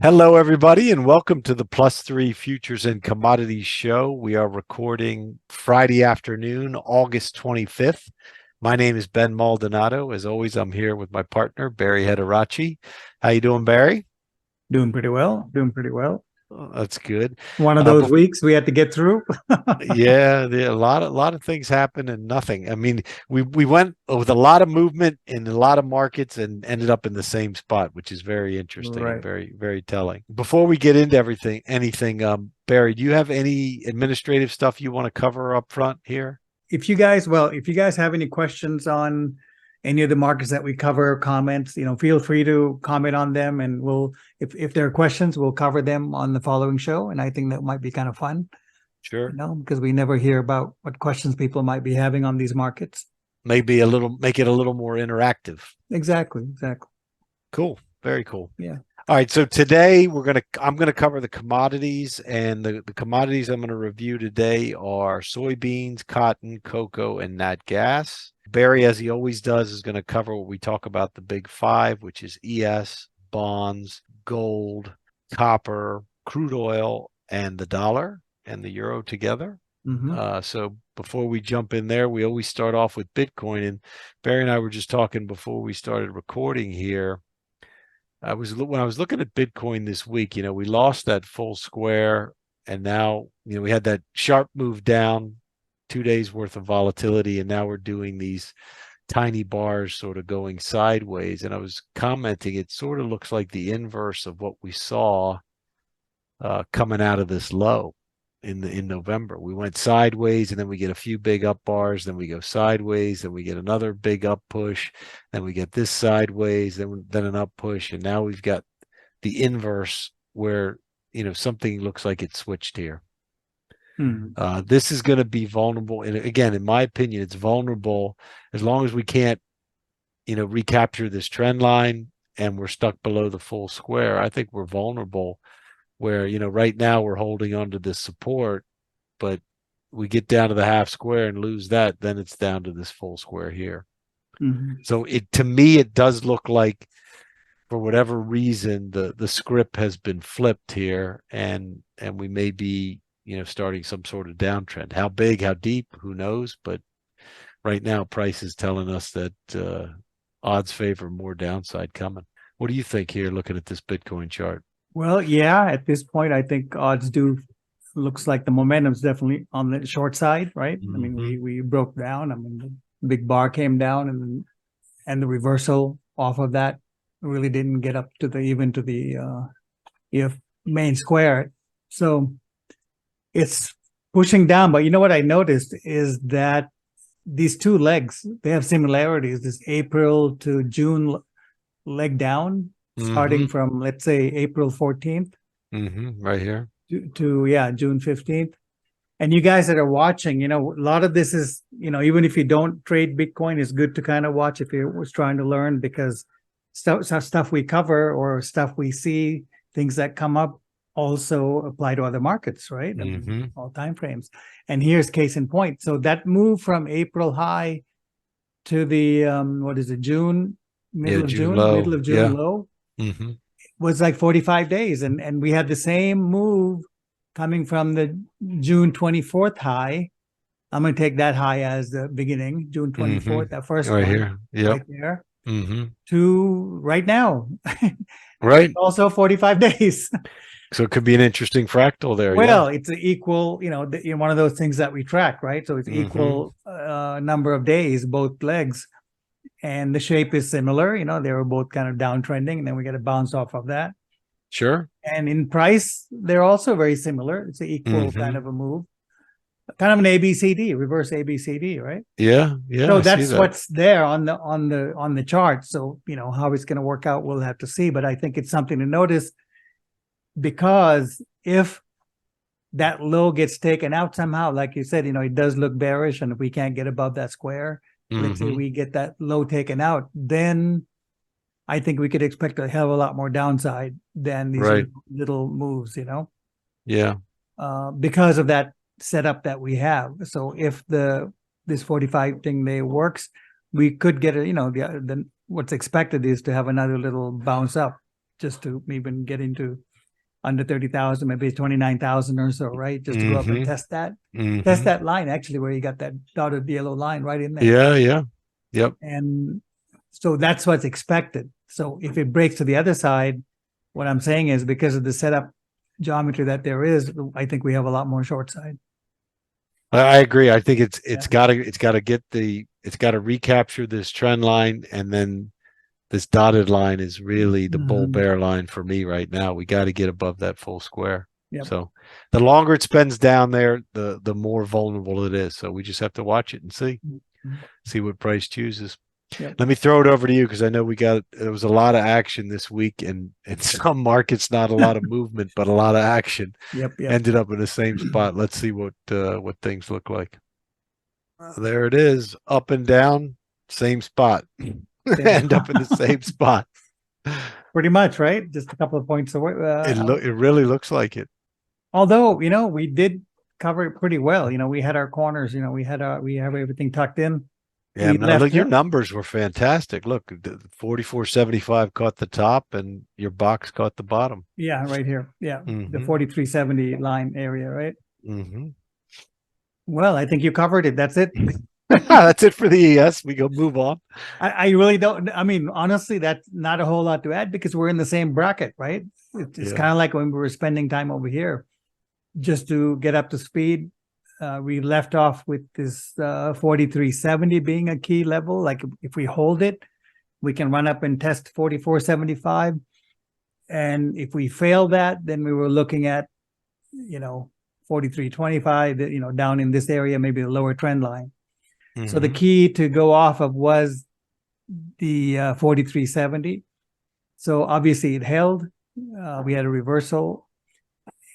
Hello, everybody, and welcome to the Plus3 Futures and Commodities show. We are recording Friday afternoon, August 25th. My name is Ben Maldonado. As always, I'm here with my partner, Barrie Hederachi. How you doing, Barrie? Doing pretty well. Doing pretty well. Oh, that's good. One of those weeks we had to get through. Yeah, a lot of things happen and nothing. I mean, we went with a lot of movement in a lot of markets and ended up in the same spot, which is very interesting and Right. very telling. Before we get into anything, Barrie, do you have any administrative stuff you want to cover up front here? If you guys have any questions on any of the markets that we cover, comments, feel free to comment on them, and if there are questions, we'll cover them on the following show. And I think that might be kind of fun, Sure. because we never hear about what questions people might be having on these markets. Make it a little more interactive. Exactly. Cool. Very cool. Yeah. All right, so today I'm gonna cover the commodities, and the commodities I'm gonna review today are soybeans, cotton, cocoa, and nat gas. Barrie, as he always does, is gonna cover what we talk about the big five, which is ES, bonds, gold, copper, crude oil, and the dollar and the euro together. So before we jump in there, we always start off with Bitcoin, and Barrie and I were just talking before we started recording here. When I was looking at Bitcoin this week, we lost that full square, and now, we had that sharp move down, 2 days worth of volatility, and now we're doing these tiny bars sort of going sideways. And I was commenting, it sort of looks like the inverse of what we saw coming out of this low in November. We went sideways, and then we get a few big up bars, then we go sideways, then we get another big up push, then we get this sideways, then an up push, and now we've got the inverse where something looks like it switched here. This is going to be vulnerable, and again, in my opinion, it's vulnerable as long as we can't recapture this trend line and we're stuck below the full square. I think we're vulnerable where, right now we're holding on to this support, but we get down to the half square and lose that, then it's down to this full square here. So to me, it does look like, for whatever reason, the script has been flipped here, and we may be, starting some sort of downtrend. How big, how deep, who knows? But right now, price is telling us that odds favor more downside coming. What do you think here, looking at this Bitcoin chart? Well, yeah, at this point, I think odds looks like the momentum's definitely on the short side, right? I mean, we broke down. I mean, the big bar came down, and the reversal off of that really didn't get up to the main square. So it's pushing down. But you know what I noticed is that these two legs, they have similarities. This April to June leg down, starting from, let's say, April 14th right here to June 15th. And you guys that are watching, a lot of this is, even if you don't trade Bitcoin, it's good to kind of watch if you was trying to learn, because stuff we cover or stuff we see, things that come up, also apply to other markets, right? I mean, all time frames. And here's case in point. So that move from April high to the June, middle of June low, was like 45 days. And we had the same move coming from the June 24th high. I'm going to take that high as the beginning, June 24th, that first right one, here, right there, to right now. Right. Also 45 days. So it could be an interesting fractal there. Well, it's an equal, one of those things that we track, right? So it's equal number of days, both legs. And the shape is similar. They were both kind of downtrending, and then we get a bounce off of that. Sure. And in price, they're also very similar. It's an equal kind of a move, kind of an ABCD, reverse ABCD, right? Yeah. So that's what's there on the chart. So how it's going to work out, we'll have to see. But I think it's something to notice, because if that low gets taken out somehow, like you said, it does look bearish, and if we can't get above that square, let's say we get that low taken out, then I think we could expect a hell of a lot more downside than these little moves, Yeah. Because of that setup that we have. So if this 45 thing works, we could get what's expected is to have another little bounce up, just to even get into under 30,000, maybe 29,000 or so, right? Just to go up and test that. Mm-hmm. Test that line actually where you got that dotted yellow line right in there. Yeah, yeah. Yep. And so that's what's expected. So if it breaks to the other side, what I'm saying is because of the setup geometry that there is, I think we have a lot more short side. I agree. I think it's got to recapture this trend line, and then this dotted line is really the bull bear line for me right now. We got to get above that full square. Yep. So the longer it spends down there, the more vulnerable it is. So we just have to watch it and see what price chooses. Yep. Let me throw it over to you because I know there was a lot of action this week, and in some markets not a lot of movement, but a lot of action. Yep. Ended up in the same spot. Let's see what things look like. There it is, up and down, same spot. End up in the same spot. Pretty much, right? Just a couple of points away. It really looks like it. Although, we did cover it pretty well. We had our corners, we have everything tucked in. Yeah, man, look, your numbers were fantastic. Look, the 44.75 caught the top and your box caught the bottom. Yeah, right here. Yeah. The 43.70 line area, right? Well, I think you covered it. That's it. That's it for the ES. We go move on. I really don't. I mean, honestly, that's not a whole lot to add because we're in the same bracket, right? It's kind of like when we were spending time over here just to get up to speed. We left off with this 43.70 being a key level. Like if we hold it, we can run up and test 44.75. And if we fail that, then we were looking at, 43.25, down in this area, maybe a lower trend line. So the key to go off of was the 43.70. So obviously it held. We had a reversal.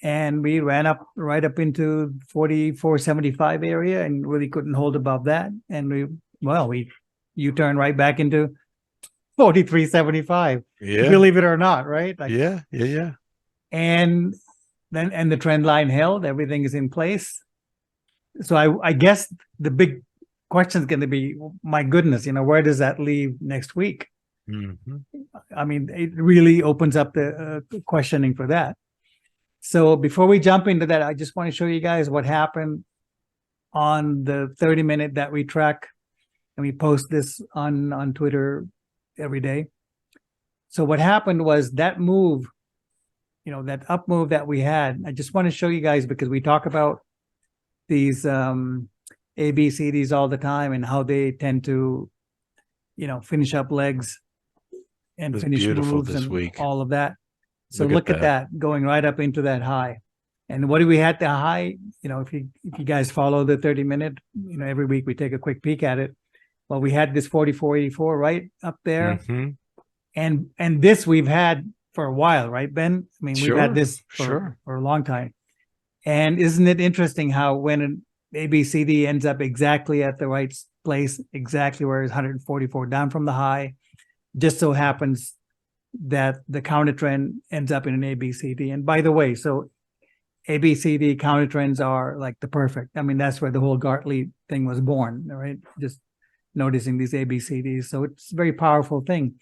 And we ran right up into 44.75 area and really couldn't hold above that. And we U-turned right back into 43.75. Yeah. Believe it or not, right? Yeah. And then the trend line held. Everything is in place. So I guess the big question is going to be, my goodness, where does that leave next week? I mean, it really opens up the questioning for that. So before we jump into that, I just want to show you guys what happened on the 30-minute that we track, and we post this on Twitter every day. So what happened was that move, that up move that we had, I just want to show you guys because we talk about these ABCDs all the time and how they tend to, finish up legs and finish moves and week. All of that. So look at that going right up into that high. And what do we had the high? If you guys follow the 30-minute, every week we take a quick peek at it. Well, we had this 44.84 right up there. And this we've had for a while, right, Ben? I mean, we've had this for a long time. And isn't it interesting how when an ABCD ends up exactly at the right place, exactly where it's 144 down from the high, just so happens that the counter trend ends up in an ABCD. And by the way, so ABCD counter trends are like the perfect. I mean, that's where the whole Gartley thing was born, right? Just noticing these ABCDs. So it's a very powerful thing.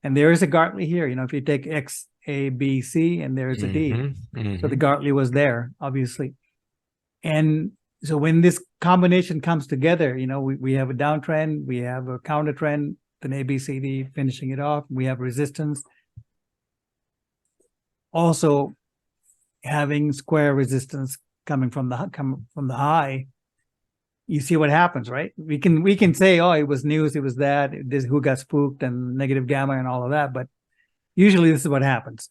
And there is a Gartley here. If you take X, A, B, C, and there's a D. So the Gartley was there, obviously. And so when this combination comes together, we have a downtrend, we have a counter trend, an ABCD finishing it off, we have resistance. Also having square resistance coming from the high, you see what happens, right? We can say, oh, it was news, it was that, who got spooked and negative gamma and all of that, but usually this is what happens.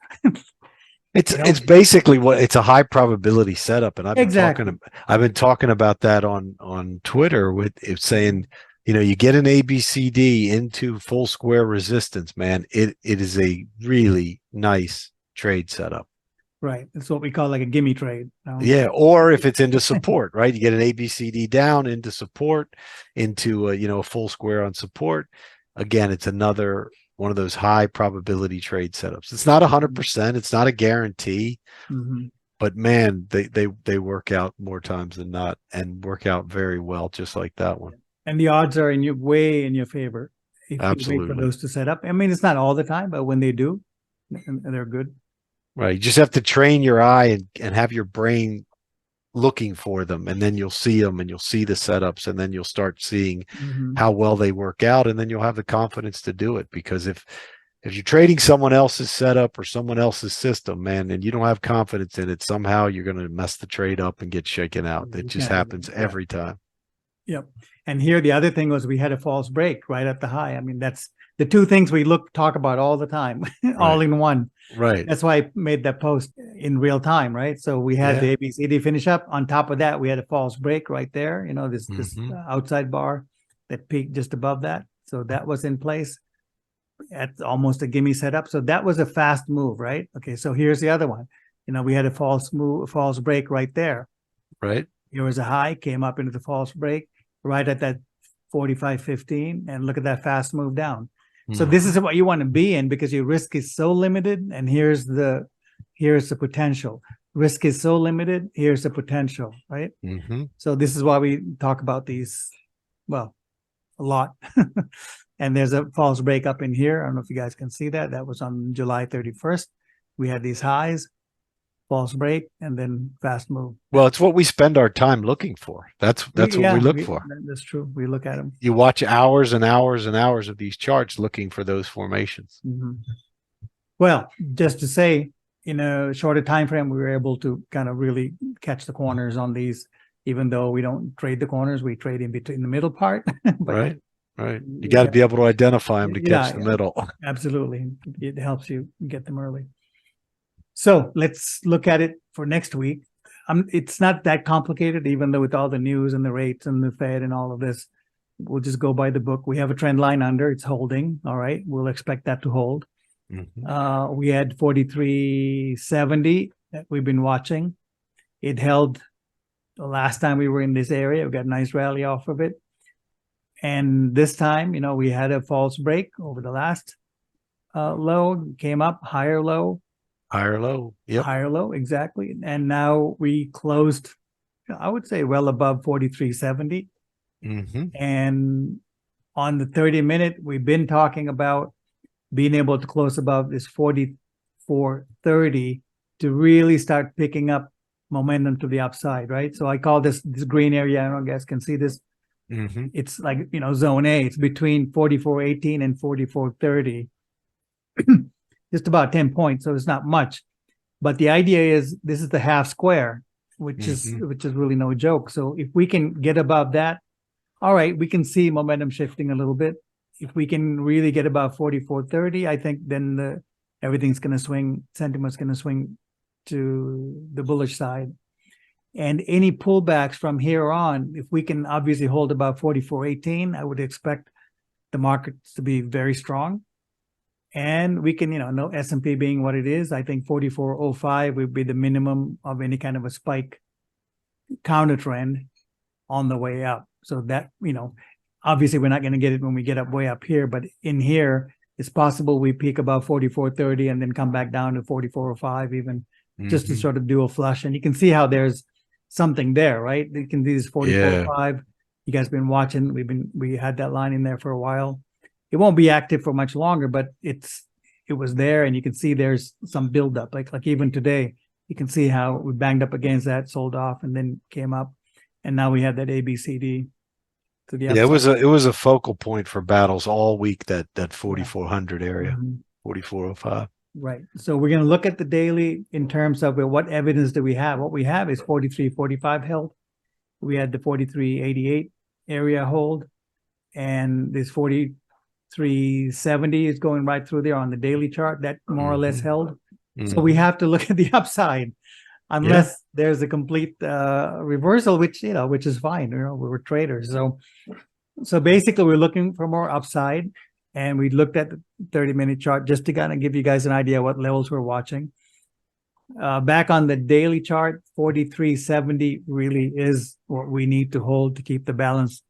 It's basically it's a high probability setup, and I've been talking about that on Twitter with it saying, you get an ABCD into full square resistance, man. It is a really nice trade setup. Right. It's what we call like a gimme trade. Yeah. Or if it's into support, right? You get an ABCD down into support, into a full square on support. Again, it's another one of those high probability trade setups. It's not 100%. It's not a guarantee, but man, they work out more times than not and work out very well, just like that one. And the odds are way in your favor. If Absolutely. you wait for those to set up. I mean, it's not all the time, but when they do, they're good. Right. You just have to train your eye and have your brain looking for them, and then you'll see them and you'll see the setups, and then you'll start seeing Mhm. how well they work out, and then you'll have the confidence to do it. Because if you're trading someone else's setup or someone else's system, man, and you don't have confidence in it, somehow you're going to mess the trade up and get shaken out. It just happens every time. Yep. And here the other thing was we had a false break right at the high. I mean, that's the two things we talk about all the time, all in one. Right. That's why I made that post in real time, right? So we had the ABCD finish up. On top of that, we had a false break right there. You know, this outside bar that peaked just above that. So that was in place at almost a gimme setup. So that was a fast move, right? Okay, so here's the other one. You know, we had a false break right there. Right. Here was a high, came up into the false break right at that 45.15, and look at that fast move down. So this is what you want to be in, because your risk is so limited, and here's the potential. Risk is so limited, here's the potential, right? So this is why we talk about these, well, a lot. And there's a false break up in here. I don't know if you guys can see that. That was on July 31st. We had these highs, false break, and then fast move. Well, it's what we spend our time looking for. That's what we look for. That's true. We look at them. You watch hours and hours and hours of these charts looking for those formations. Well, just to say, in a shorter time frame, we were able to kind of really catch the corners on these, even though we don't trade the corners, we trade in between the middle part. Right. You got to be able to identify them to catch the middle. Absolutely. It helps you get them early. So let's look at it for next week. It's not that complicated, even though with all the news and the rates and the Fed and all of this, we'll just go by the book. We have a trend line under, it's holding. All right. We'll expect that to hold. We had 43.70 that we've been watching. It held the last time we were in this area. We got a nice rally off of it. And this time, you know, we had a false break over the last low, came up, higher low. Higher low. Yep. Higher low, exactly. And now we closed, I would say, well above 43.70. And on the 30-minute, we've been talking about being able to close above this 44.30 to really start picking up momentum to the upside, right? So I call this green area. I don't know if you guys can see this. It's like, you know, zone A. It's between 44.18 and 44.30. Just about 10 points, so it's not much. But the idea is this is the half square, which is really no joke. So if we can get above that, all right, we can see momentum shifting a little bit. If we can really get above 44.30, I think then everything's going to swing, sentiment's going to swing to the bullish side. And any pullbacks from here on, if we can obviously hold about 44.18, I would expect the markets to be very strong. And we can, you know, no S&P being what it is, I think 44.05 would be the minimum of any kind of a spike counter trend on the way up. So that, you know, obviously we're not going to get it when we get up way up here, but in here, it's possible we peak above 44.30 and then come back down to 44.05 even, just to sort of do a flush. And you can see how there's something there, right? You can do this 44.5. You guys been watching. We had that line in there for a while. It won't be active for much longer, but it was there, and you can see there's some buildup. Like even today, you can see how we banged up against that, sold off, and then came up, and now we have that ABCD to the upside. It was a focal point for battles all week, that 4400 area, 4405. Right. So we're going to look at the daily in terms of what evidence do we have. What we have is 43.45 held. We had the 43.88 area hold, and this 43.70 is going right through there on the daily chart. That more or less held. So we have to look at the upside, unless there's a complete reversal, which is fine. You know, we're traders. So basically, we're looking for more upside. And we looked at the 30-minute chart just to kind of give you guys an idea what levels we're watching. Back on the daily chart, 43.70 really is what we need to hold to keep the balance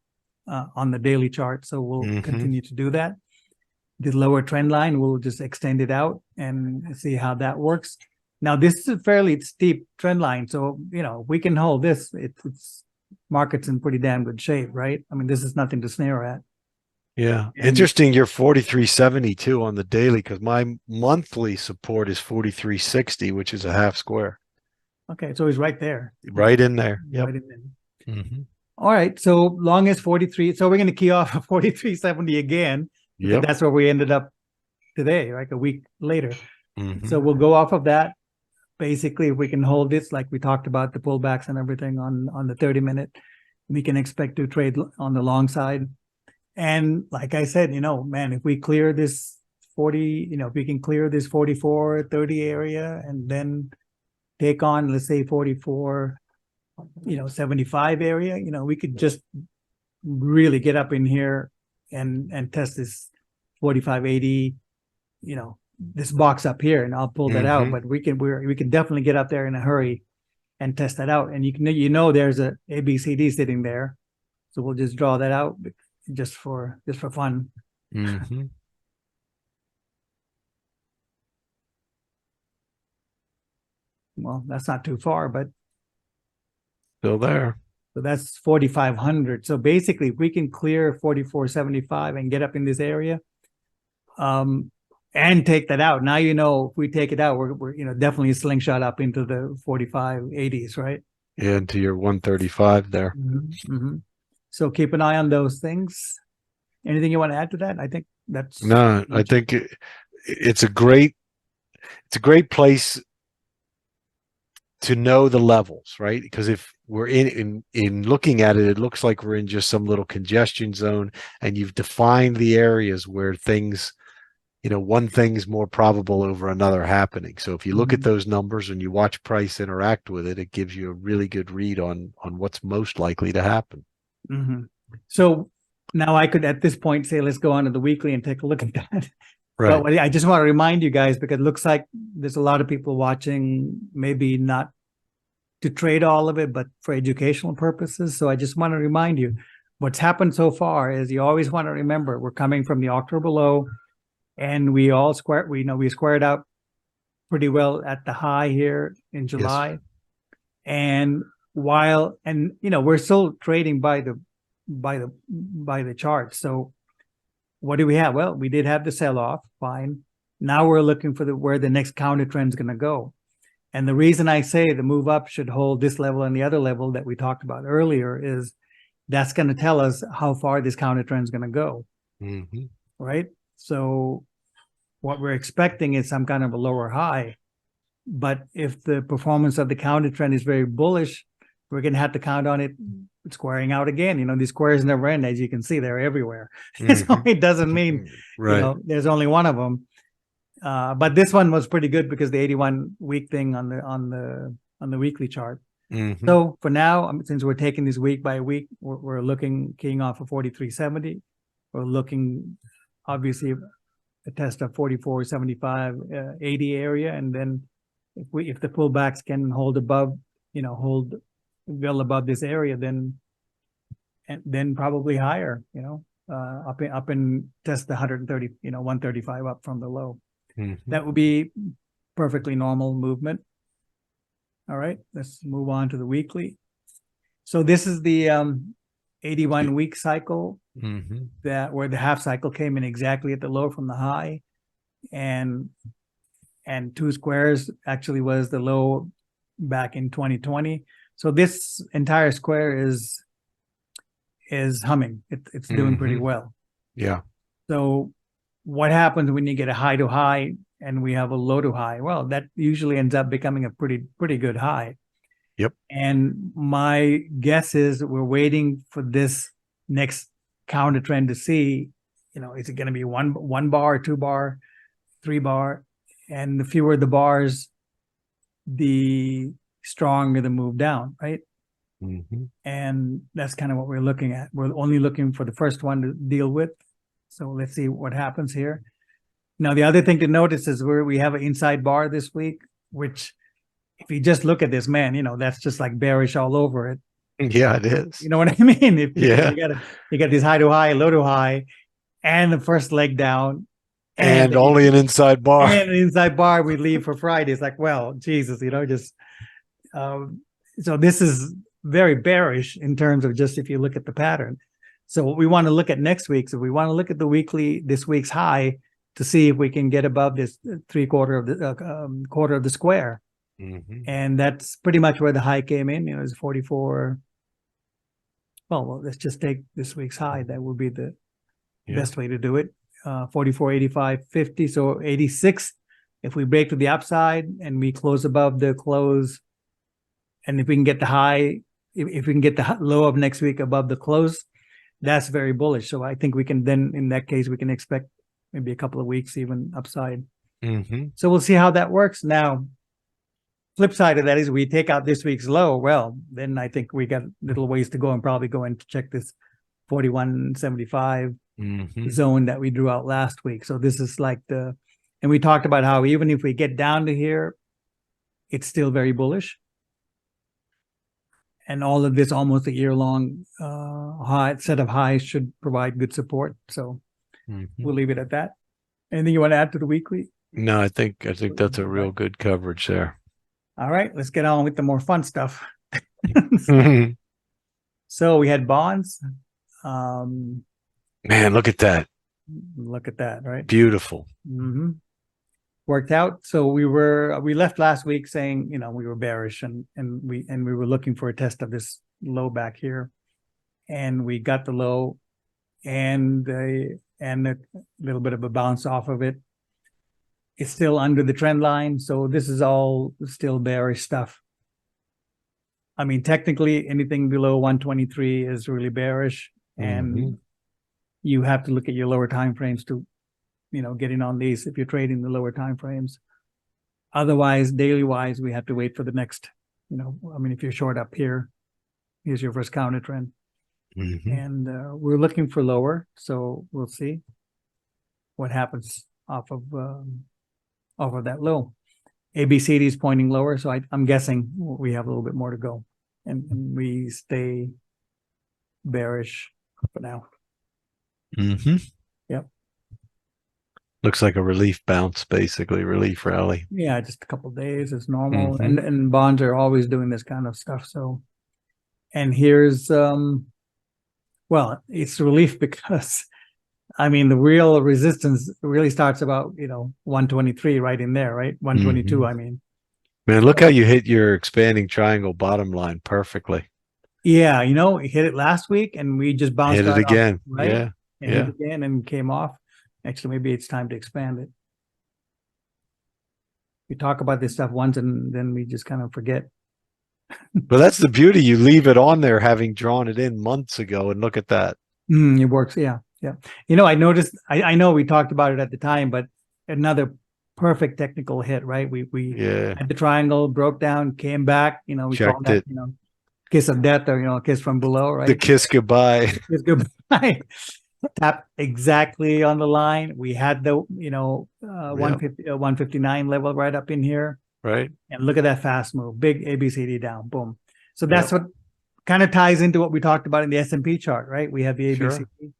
on the daily chart. So we'll continue to do that. The lower trend line, we'll just extend it out and see how that works. Now, this is a fairly steep trend line. So, you know, we can hold this. It's market's in pretty damn good shape, right? I mean, this is nothing to snare at. Yeah. And Interesting. You're 43.72 on the daily because my monthly support is 43.60, which is a half square. okay, so he's right there. Right in there. Yep. Right in there. Mm-hmm. All right, so long as 43. So we're going to key off of 43.70 again, because Yep. that's where we ended up today, like a week later. Mm-hmm. So we'll go off of that. Basically, if we can hold this, like we talked about the pullbacks and everything on the 30-minute, we can expect to trade on the long side. And like I said, man, if we clear this 40, if we can clear this 44.30 area and then take on, let's say 44, 75 area, we could just really get up in here and test this 45.80, this box up here, and I'll pull that out. Mm-hmm. But we can definitely get up there in a hurry and test that out. And there's a ABCD sitting there, so we'll just draw that out just for fun. Mm-hmm. Well, that's not too far, but Still there. so that's 4,500. So basically, if we can clear 44.75 and get up in this area, and take that out. Now, if we take it out, we're definitely a slingshot up into the 45.80s, right? Yeah, into your 135 there. Mm-hmm. Mm-hmm. So keep an eye on those things. Anything you want to add to that? I think that's No, I think it's a great place to know the levels, right? Because if we're in looking at it, it looks like we're in just some little congestion zone, and you've defined the areas where things, one thing's more probable over another happening. So if you look at those numbers and you watch price interact with it, it gives you a really good read on what's most likely to happen. Mm-hmm. So now I could at this point say, let's go on to the weekly and take a look at that. Right. But I just want to remind you guys, because it looks like there's a lot of people watching, maybe not to trade all of it, but for educational purposes. So I just want to remind you, what's happened so far is you always want to remember we're coming from the October low, and we squared out pretty well at the high here in July. Yes. And we're still trading by the chart. So what do we have? Well, we did have the sell-off, fine. Now we're looking for where the next counter trend is going to go. And the reason I say the move up should hold this level and the other level that we talked about earlier is that's going to tell us how far this counter trend is going to go. Mm-hmm. Right? So what we're expecting is some kind of a lower high. But if the performance of the counter trend is very bullish, we're going to have to count on it squaring out again. These squares never end, as you can see, they're everywhere. Mm-hmm. So it doesn't mean, right. there's only one of them. But this one was pretty good because the 81-week thing on the weekly chart. Mm-hmm. So for now, since we're taking this week by week, we're looking keying off of 43.70. We're looking obviously a test of 44.75, 80 area, and then if the pullbacks can hold above, hold well above this area, then probably higher, up and test the 130, 135 up from the low. Mm-hmm. That would be perfectly normal movement. All right, let's move on to the weekly. So this is the 81-week cycle, mm-hmm. where the half cycle came in exactly at the low from the high, and two squares actually was the low back in 2020. So this entire square is humming. It's doing pretty well. Yeah. So what happens when you get a high to high and we have a low to high? Well, that usually ends up becoming a pretty good high. Yep. And my guess is we're waiting for this next counter trend to see, is it going to be one bar, 2 bar, 3 bar? And the fewer the bars, the stronger the move down, right? Mm-hmm. And that's kind of what we're looking at. We're only looking for the first one to deal with. So let's see what happens here. Now, the other thing to notice is we have an inside bar this week, which if you just look at this, man, that's just like bearish all over it. Yeah, it is. You know what I mean? Yeah. You got this high to high, low to high, and the first leg down. And only an inside bar. And an inside bar we leave for Friday. It's like, well, Jesus, so this is very bearish in terms of just if you look at the pattern. So what we want to look at next week, so we want to look at this week's high to see if we can get above this quarter of the square. And that's pretty much where the high came in. It was 44. Well, let's just take this week's high. That would be the best way to do it. 44, 85, 50. So 86. If we break to the upside and we close above the close, and if we can get the high, if we can get the low of next week above the close, that's very bullish. So I think we can then, in that case, we can expect maybe a couple of weeks even upside. So we'll see how that works. Now, flip side of that is we take out this week's low. Well, then I think we got little ways to go and probably go and check this 41.75 zone that we drew out last week. So this is like and we talked about how even if we get down to here, it's still very bullish. And all of this almost a year-long set of highs should provide good support. So we'll leave it at that. Anything you want to add to the weekly? No, I think that's a real good coverage there. All right, let's get on with the more fun stuff. So we had bonds. Man, look at that. Look at that, right? Beautiful. Worked out. So we left last week saying, we were bearish and we were looking for a test of this low back here. And we got the low and a little bit of a bounce off of it. It's still under the trend line. So this is all still bearish stuff. I mean, technically anything below 123 is really bearish. And you have to look at your lower time frames to get in on these if you're trading the lower time frames. Otherwise, daily wise, we have to wait for the next, if you're short up here, here's your first counter trend. And we're looking for lower. So we'll see what happens off of that low. ABCD is pointing lower. So I'm guessing we have a little bit more to go and we stay bearish for now. Yep. Looks like a relief bounce, basically, relief rally. Yeah, just a couple of days is normal. And bonds are always doing this kind of stuff. So, and here's, it's relief because, the real resistance really starts about, 123 right in there, right? 122, Man, look how you hit your expanding triangle bottom line perfectly. Yeah, we hit it last week and we just bounced hit it again. Off, right? Yeah. And hit it again and came off. Actually, maybe it's time to expand it. We talk about this stuff once and then we just kind of forget. But that's the beauty. You leave it on there having drawn it in months ago and look at that. It works. Yeah. I noticed, I know we talked about it at the time, but another perfect technical hit, right? We had the triangle, broke down, came back, we called that, kiss of death or, kiss from below, right? The kiss goodbye. Kiss goodbye. Tap exactly on the line. We had the 159 level right up in here, right? And look at that fast move, big ABCD down, boom. So that's what kind of ties into what we talked about in the S&P chart, right? We have the ABCD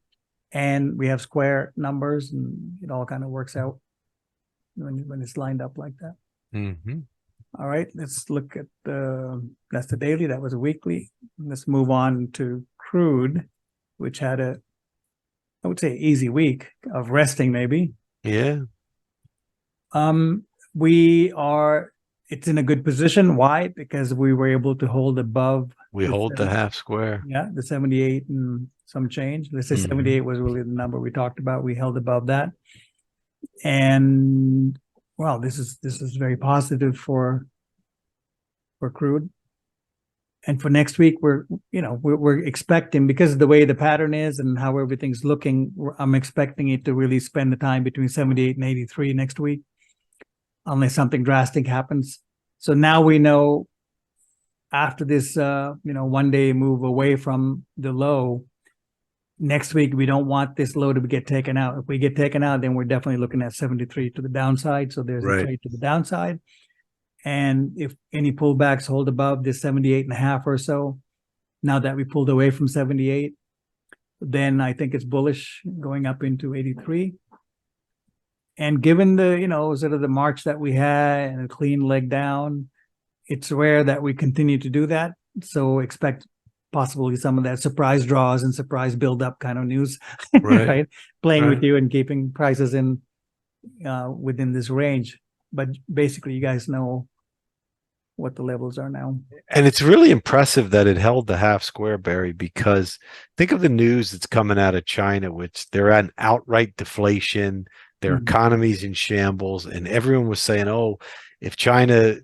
and we have square numbers, and it all kind of works out when it's lined up like that. All right, let's look at that's the daily. That was a weekly. Let's move on to crude, which had I would say easy week of resting, maybe. Yeah. It's in a good position. Why? Because we were able to hold above. We hold the half square. Yeah, the 78 and some change. Let's say 78 was really the number we talked about. We held above that. And well, this is very positive for crude. And for next week, we're expecting, because of the way the pattern is and how everything's looking, I'm expecting it to really spend the time between 78 and 83 next week, unless something drastic happens. So now we know after this, 1 day move away from the low, next week, we don't want this low to get taken out. If we get taken out, then we're definitely looking at 73 to the downside. So there's a trade to the downside. And if any pullbacks hold above this 78.5 or so, now that we pulled away from 78, then I think it's bullish going up into 83. And given the, sort of the march that we had and a clean leg down, it's rare that we continue to do that. So expect possibly some of that surprise draws and surprise build-up kind of news, Right. right? Playing with Right. you and keeping prices in within this range. But basically, you guys know what the levels are now. And it's really impressive that it held the half square, Barry, because think of the news that's coming out of China, which they're at an outright deflation, their Mhm. economy's in shambles, and everyone was saying, oh, if China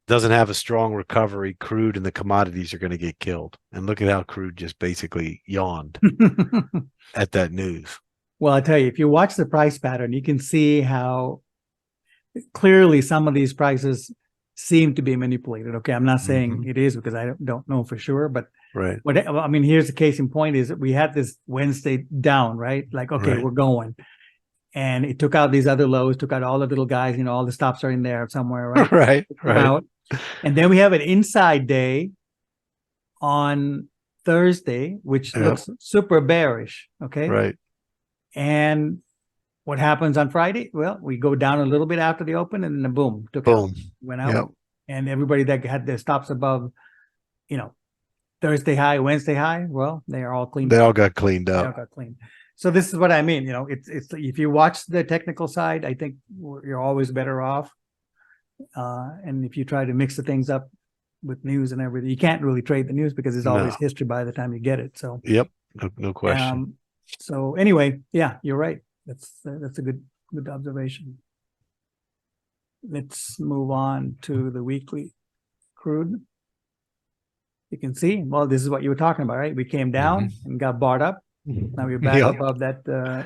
doesn't have a strong recovery, crude and the commodities are going to get killed. And look at how crude just basically yawned at that news. Well, I tell you, if you watch the price pattern, you can see how clearly some of these prices seem to be manipulated. Okay, I'm not saying it is because I don't know for sure, but Right. what I mean, here's the case in point is that we had this Wednesday down, right? Like, okay, Right. we're going. And it took out these other lows, took out all the little guys, you know, all the stops are in there somewhere, right? Right. Come Right. out. And then we have an inside day on Thursday, which Yep. looks super bearish. Okay. Right. And what happens on Friday? Well, we go down a little bit after the open and then boom, took out, Boom. went out. Yep. And everybody that had their stops above, you know, Thursday high, Wednesday high, well, they are all cleaned They up. all got cleaned They all up. got clean. So this is what I mean. You know, it's if you watch the technical side, I think you're always better off. And if you try to mix the things up with news and everything, you can't really trade the news because it's always No. history by the time you get it. So Yep. No question. so anyway, yeah, you're right. That's a good observation. Let's move on to the weekly crude. You can see, well, this is what you were talking about, right? We came down and got bought up. Now we're back Yep. above that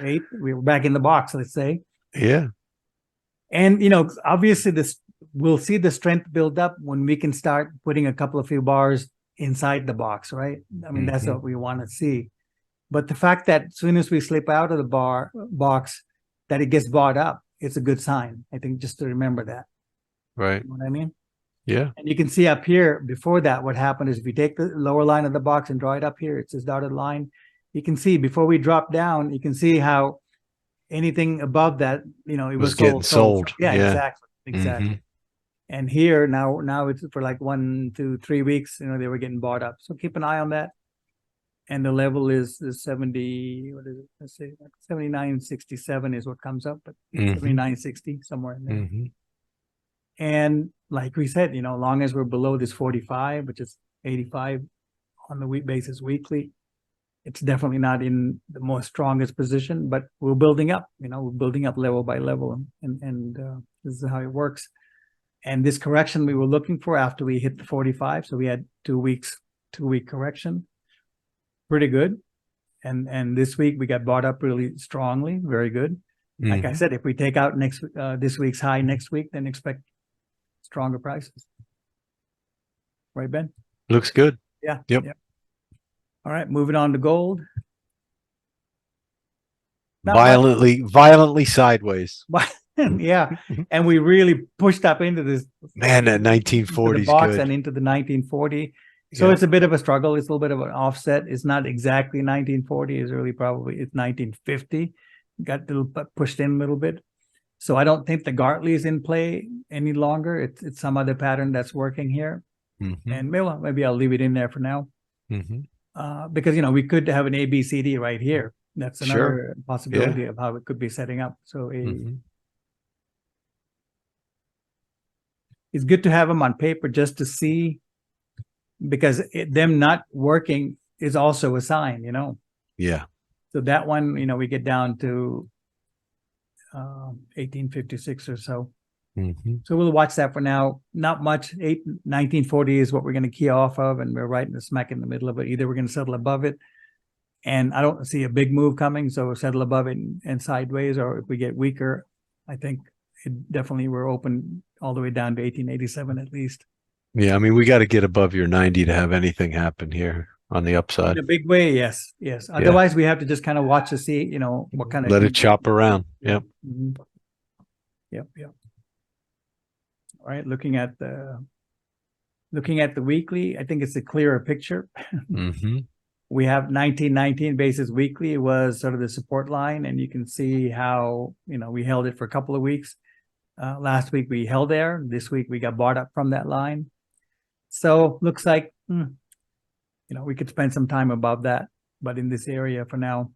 8. We were back in the box, let's say. Yeah. And, you know, obviously we'll see the strength build up when we can start putting a couple of few bars inside the box, right? I mean, that's what we want to see. But the fact that as soon as we slip out of the box, that it gets bought up, it's a good sign. I think just to remember that. Right. You know what I mean? Yeah. And you can see up here, before that, what happened is if you take the lower line of the box and draw it up here, it's this dotted line. You can see before we drop down, you can see how anything above that, you know, it was getting sold. Yeah, Yeah. exactly. And here now it's for like 1, 2, 3 weeks, you know, they were getting bought up. So keep an eye on that. And the level is 70, what is it? Let's say 79.67 is what comes up, but 79.60 somewhere in there. And like we said, you know, long as we're below this 45, which is 85 on the week basis weekly, it's definitely not in the most strongest position, but we're building up, you know, we're building up level by level, and this is how it works. And this correction we were looking for after we hit the 45, so we had 2 week correction, pretty good. And this week we got bought up really strongly, very good. Like I said, if we take out this week's high next week, then expect stronger prices. Right, Ben? Looks good. Yeah. Yep. All right, moving on to gold. Not Violently sideways. Yeah, and we really pushed up into this. Man, that 1940 is box good. and into the 1940. So it's a bit of a struggle. It's a little bit of an offset. It's not exactly 1940. It's really probably it's 1950. Got a little pushed in a little bit. So I don't think the Gartley is in play any longer. It's some other pattern that's working here. And maybe I'll leave it in there for now. Because, you know, we could have an ABCD right here. That's another possibility of how it could be setting up. So it's good to have them on paper just to see, because them not working is also a sign, you know. Yeah. So that one, you know, we get down to 1856 or so. So we'll watch that for now. Not much. 1940 is what we're going to key off of, and we're right in the smack in the middle of it. Either we're going to settle above it, and I don't see a big move coming, so we'll settle above it and sideways, or if we get weaker, I think definitely we're open all the way down to 1887 at least. Yeah, I mean, we got to get above your 90 to have anything happen here on the upside. In a big way, yes. Otherwise, we have to just kind of watch to see, you know, what kind of... Let it chop around. Yep. Yep. All right, looking at the weekly, I think it's a clearer picture. We have 1919 basis weekly was sort of the support line, and you can see how, you know, we held it for a couple of weeks. Last week we held there. This week we got bought up from that line. So looks like, you we could spend some time above that, but in this area for now.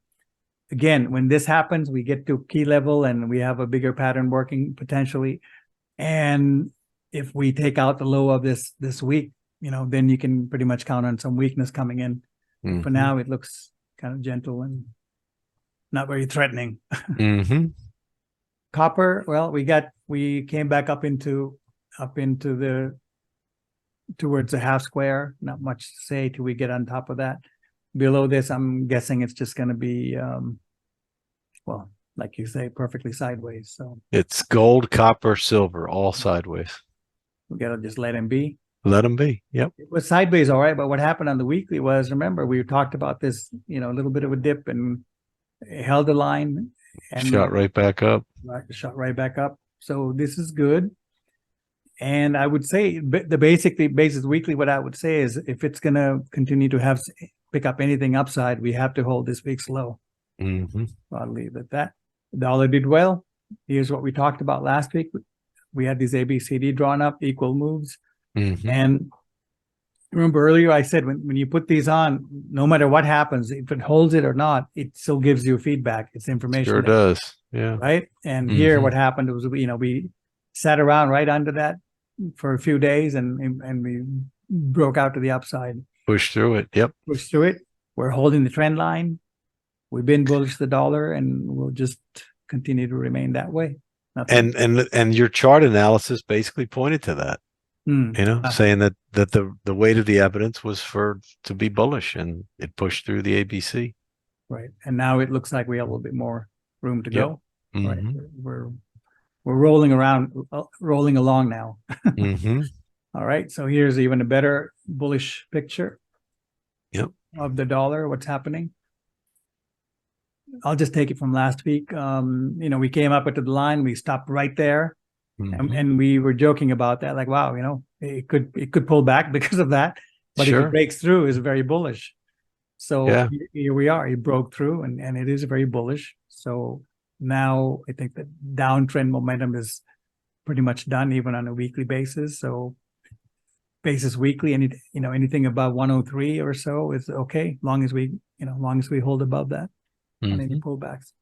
Again, when this happens, we get to key level and we have a bigger pattern working potentially. And if we take out the low of this week, then you can pretty much count on some weakness coming in. Mm-hmm. For now, it looks kind of gentle and not very threatening. Mm-hmm. Copper, well, we came back up into towards the half square. Not much to say till we get on top of that. Below this, I'm guessing it's just going to be, well, like you say, perfectly sideways. So it's gold, copper, silver, all sideways. We got to just let him be. Let them be. Yep. It was sideways, all right. But what happened on the weekly was, remember, we talked about this, a little bit of a dip and it held the line and shot right back up. Shot right back up. So this is good. And I would say the basis weekly, what I would say is if it's going to continue to pick up anything upside, we have to hold this week's low. Mm-hmm. I'll leave it at that. The dollar did well. Here's what we talked about last week. We had these ABCD drawn up, equal moves. Mm-hmm. And remember earlier I said when you put these on, no matter what happens, if it holds it or not, it still gives you feedback. It's information. Sure does. Yeah. Right. And here what happened was, we sat around right under that for a few days and we broke out to the upside. Push through it. Yep. Push through it. We're holding the trend line. We've been bullish the dollar and we'll just continue to remain that way. And your chart analysis basically pointed to that. Saying that the weight of the evidence was to be bullish, and it pushed through the ABC. Right. And now it looks like we have a little bit more room to go. Mm-hmm. Right. We're rolling along now. Mm-hmm. All right. So here's even a better bullish picture. Yep. Of the dollar, what's happening. I'll just take it from last week. We came up into the line, we stopped right there. Mm-hmm. And we were joking about that, like, wow, it could pull back because of that. But if it breaks through, it's very bullish. So here we are. It broke through and it is very bullish. So now I think the downtrend momentum is pretty much done, even on a weekly basis. So basis weekly, anything above 103 or so is okay, long as we hold above that on any pullbacks.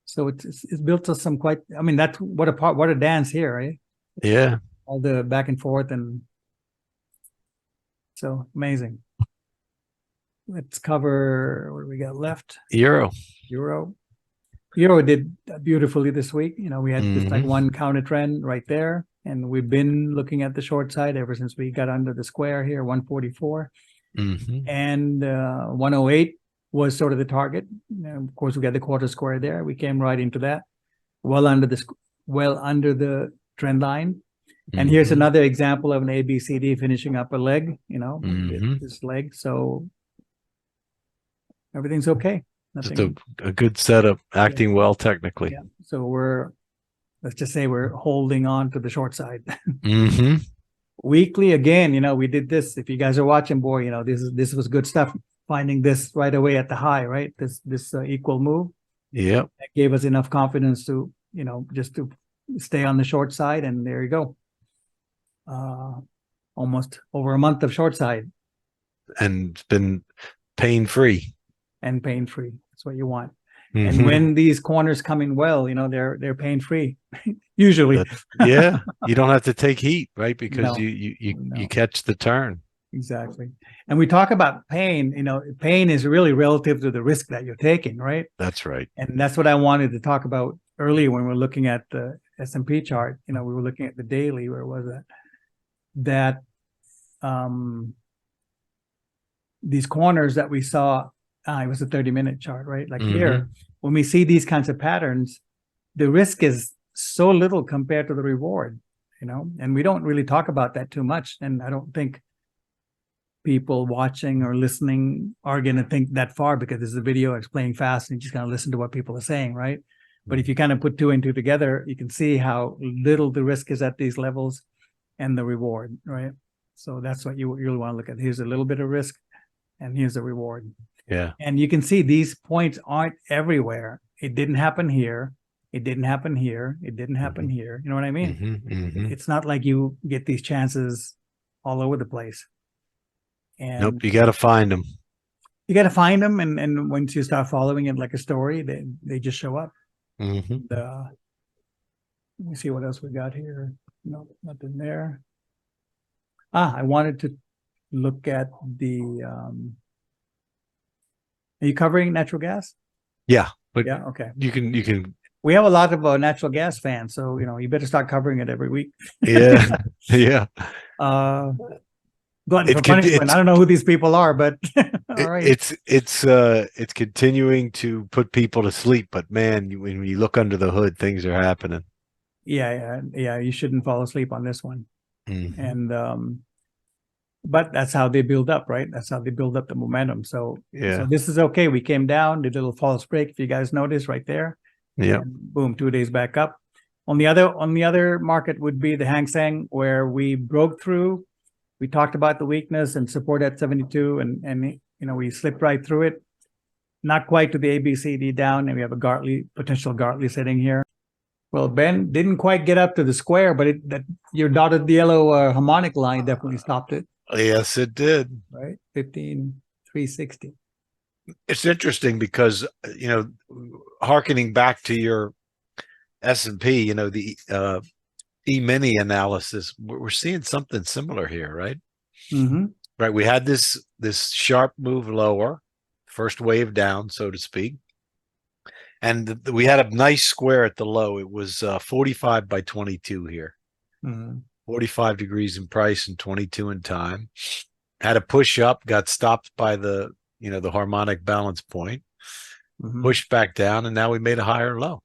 So it's built to some quite. I mean, that's what a dance here, right? Yeah. All the back and forth, and so amazing. Let's cover what do we got left. Euro did beautifully this week. We had just like one counter trend right there, and we've been looking at the short side ever since we got under the square here, 144, and 108. Was sort of the target. Of course, we got the quarter square there. We came right into that, well under the trend line. And here's another example of an ABCD finishing up a leg. This leg. So everything's okay. Just a good setup, acting well technically. Yeah. So let's just say we're holding on to the short side. Weekly again. We did this. If you guys are watching, boy, this was good stuff. Finding this right away at the high, right? This equal move. Yeah. That gave us enough confidence to, just to stay on the short side. And there you go. Almost over a month of short side. And it's been pain-free. That's what you want. And when these corners come in well, they're pain-free. Usually. Yeah. You don't have to take heat, right? Because you catch the turn. Exactly. And we talk about pain, pain is really relative to the risk that you're taking, right? That's right. And that's what I wanted to talk about earlier when we were looking at the S&P chart. We were looking at the daily, where was that? These corners that we saw, it was a 30-minute chart, right? Like here, when we see these kinds of patterns, the risk is so little compared to the reward, and we don't really talk about that too much. And I don't think people watching or listening are going to think that far, because this is a video, it's playing fast and you just kind of listen to what people are saying, right? But if you kind of put two and two together, you can see how little the risk is at these levels and the reward, right? So that's what you really want to look at. Here's a little bit of risk and here's the reward. Yeah. And you can see these points aren't everywhere. It didn't happen here. It didn't happen here. It didn't happen here. You know what I mean? It's not like you get these chances all over the place. Nope, And you got to find them. you got to find them, and once you start following it like a story, they just show up. Mm-hmm. Let me see what else we got here. No, nothing there. I wanted to look at the. Are you covering natural gas? Yeah, but Yeah. Okay. you can. We have a lot of natural gas fans, so you better start covering it every week. Yeah, yeah. uh, Glutton It for could. punishment. I don't know who these people are, but all right. It's continuing to put people to sleep. But man, when you look under the hood, things are happening. Yeah. You shouldn't fall asleep on this one. Mm-hmm. And but that's how they build up, right? That's how they build up the momentum. So Yeah. this is okay. We came down, did a little false break, if you guys notice right there. Yeah. Boom, 2 days back up. On the other market would be the Hang Seng, where we broke through. We talked about the weakness and support at 72, and we slipped right through it. Not quite to the ABCD down, and we have a potential Gartley sitting here. Well, Ben didn't quite get up to the square, but your dotted yellow harmonic line definitely stopped it. Yes, it did. Right, 15,360. It's interesting because harkening back to your S&P, the E-mini analysis, we're seeing something similar here, right? Mm-hmm. Right. We had this sharp move lower, first wave down, so to speak. And we had a nice square at the low. It was 45 by 22 here. Mm-hmm. 45 degrees in price and 22 in time. Had a push up, got stopped by the harmonic balance point, pushed back down, and now we made a higher low.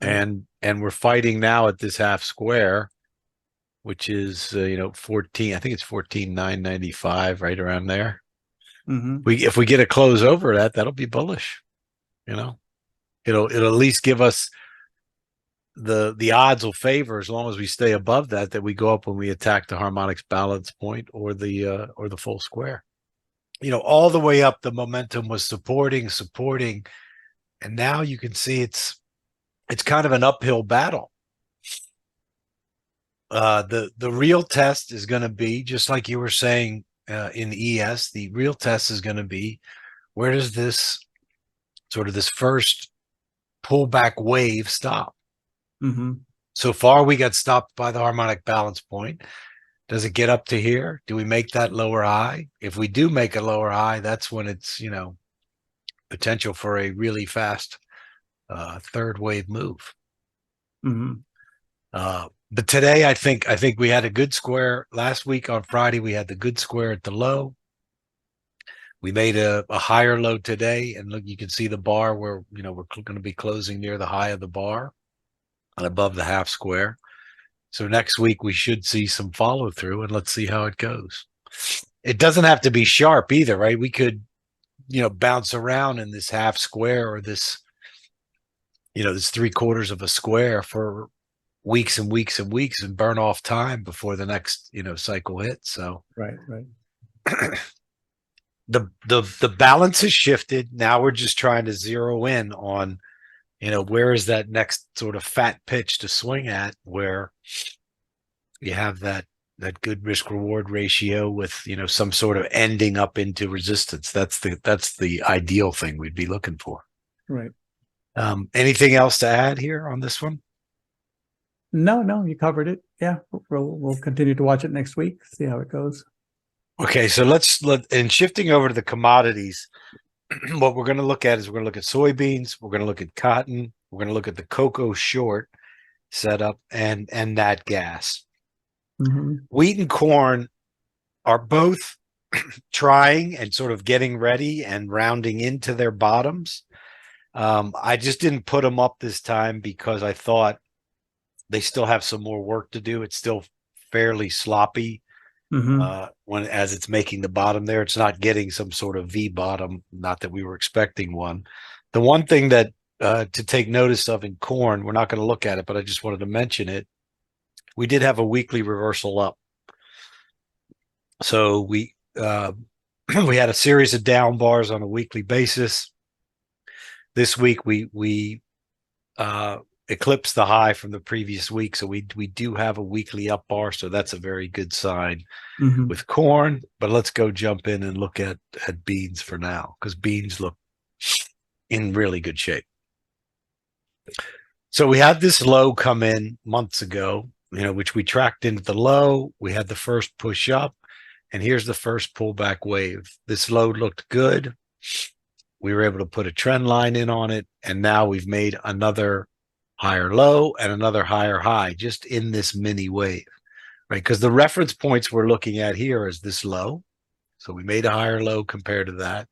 And we're fighting now at this half square, which is 14, I think it's 14,995, right around there. Mm-hmm. If we get a close over that, that'll be bullish. It'll at least give us the odds will favor, as long as we stay above that we go up when we attack the harmonics balance point or the full square. All the way up, the momentum was supporting, and now you can see it's kind of an uphill battle. The real test is going to be, just like you were saying in ES, the real test is going to be, where does this first pullback wave stop? Mm-hmm. So far, we got stopped by the harmonic balance point. Does it get up to here? Do we make that lower high? If we do make a lower high, that's when it's, potential for a really fast third wave move. Mm-hmm. But today, I think we had a good square. Last week on Friday, we had the good square at the low. We made a higher low today, and look, you can see the bar where we're going to be closing near the high of the bar and above the half square. So next week we should see some follow through, and let's see how it goes. It doesn't have to be sharp either, right? We could, bounce around in this half square or this, this 3/4 of a square for weeks and weeks and weeks and burn off time before the next, cycle hits. So Right. the balance has shifted. Now we're just trying to zero in on, where is that next sort of fat pitch to swing at, where you have that good risk reward ratio with, some sort of ending up into resistance. That's the ideal thing we'd be looking for. Right. Anything else to add here on this one? No, you covered it. Yeah, we'll continue to watch it next week, see how it goes. Okay, so and shifting over to the commodities, what we're going to look at is we're going to look at soybeans, we're going to look at cotton, we're going to look at the cocoa short setup and nat gas. Mm-hmm. Wheat and corn are both trying and sort of getting ready and rounding into their bottoms. I just didn't put them up this time because I thought they still have some more work to do. It's still fairly sloppy. As it's making the bottom there, it's not getting some sort of V bottom. Not that we were expecting one. The one thing that to take notice of in corn, we're not going to look at it, but I just wanted to mention it. We did have a weekly reversal up. So we we had a series of down bars on a weekly basis. This week we eclipsed the high from the previous week. So we do have a weekly up bar. So that's a very good sign with corn. But let's go jump in and look at beans for now, because beans look in really good shape. So we had this low come in months ago, which we tracked into the low. We had the first push up, and here's the first pullback wave. This low looked good. We were able to put a trend line in on it, and now we've made another higher low and another higher high just in this mini wave, right? Because the reference points we're looking at here is this low. So we made a higher low compared to that,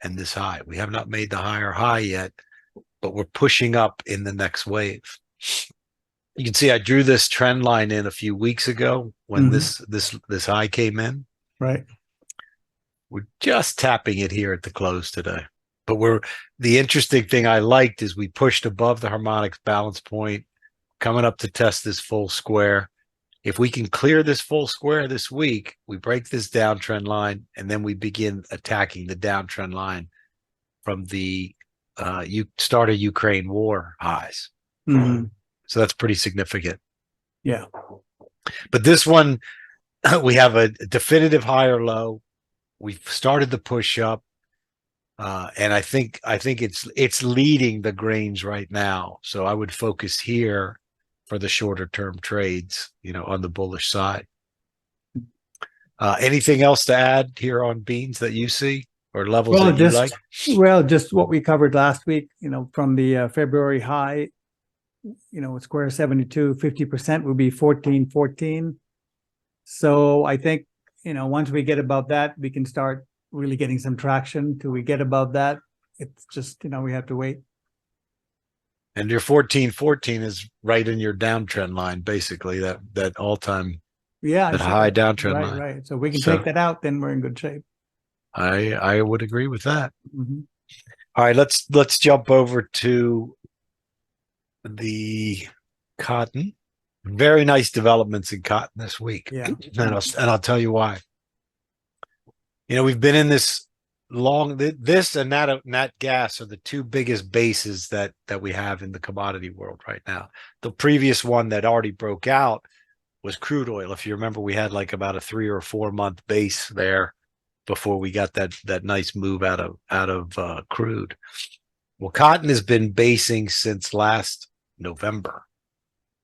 and this high. We have not made the higher high yet, but we're pushing up in the next wave. You can see I drew this trend line in a few weeks ago when this high came in. Right. We're just tapping it here at the close today. But the interesting thing I liked is we pushed above the harmonics balance point, coming up to test this full square. If we can clear this full square this week, we break this downtrend line, and then we begin attacking the downtrend line from the start of Ukraine war highs. So that's pretty significant. Yeah. But this one, we have a definitive higher low. We've started the push up. And I think it's leading the grains right now. So I would focus here for the shorter term trades, on the bullish side. Anything else to add here on beans that you see, or levels that you like? Well, just what we covered last week, from the February high, square 72, 50% would be 14.14. So I think, once we get above that, we can start really getting some traction. Till we get above that, it's just, we have to wait. And your 14.14 is right in your downtrend line, basically, that all-time, that high downtrend line. Right. So we can take that out, then we're in good shape. I would agree with that. All right, let's jump over to the cotton. Very nice developments in cotton this week. Yeah. And I'll tell you why. We've been in this this and nat gas are the two biggest bases that we have in the commodity world right now. The previous one that already broke out was crude oil. If you remember, we had like about a 3 or 4 month base there before we got that nice move out of crude. Well, cotton has been basing since last November.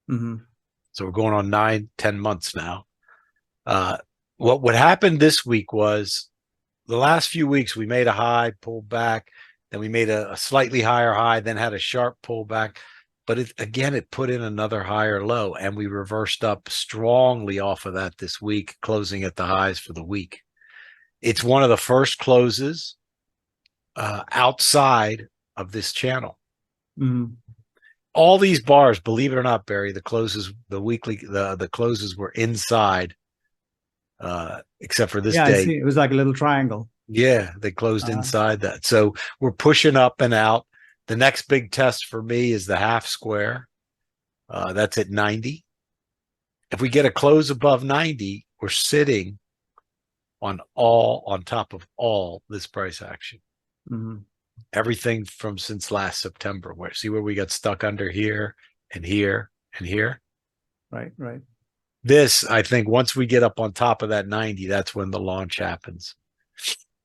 So we're going on 9-10 months now. What happened this week was, the last few weeks we made a high, pulled back, then we made a slightly higher high, then had a sharp pullback. But it put in another higher low, and we reversed up strongly off of that this week, closing at the highs for the week. It's one of the first closes outside of this channel. All these bars, believe it or not, Barrie, the closes were inside, except for this day. I see. It was like a little triangle. Yeah, they closed inside that. So we're pushing up and out. The next big test for me is the half square. That's at 90. If we get a close above 90, we're sitting on top of all this price action. Everything from since last September. See where we got stuck under here and here and here? Right. This, I think, once we get up on top of that 90, that's when the launch happens.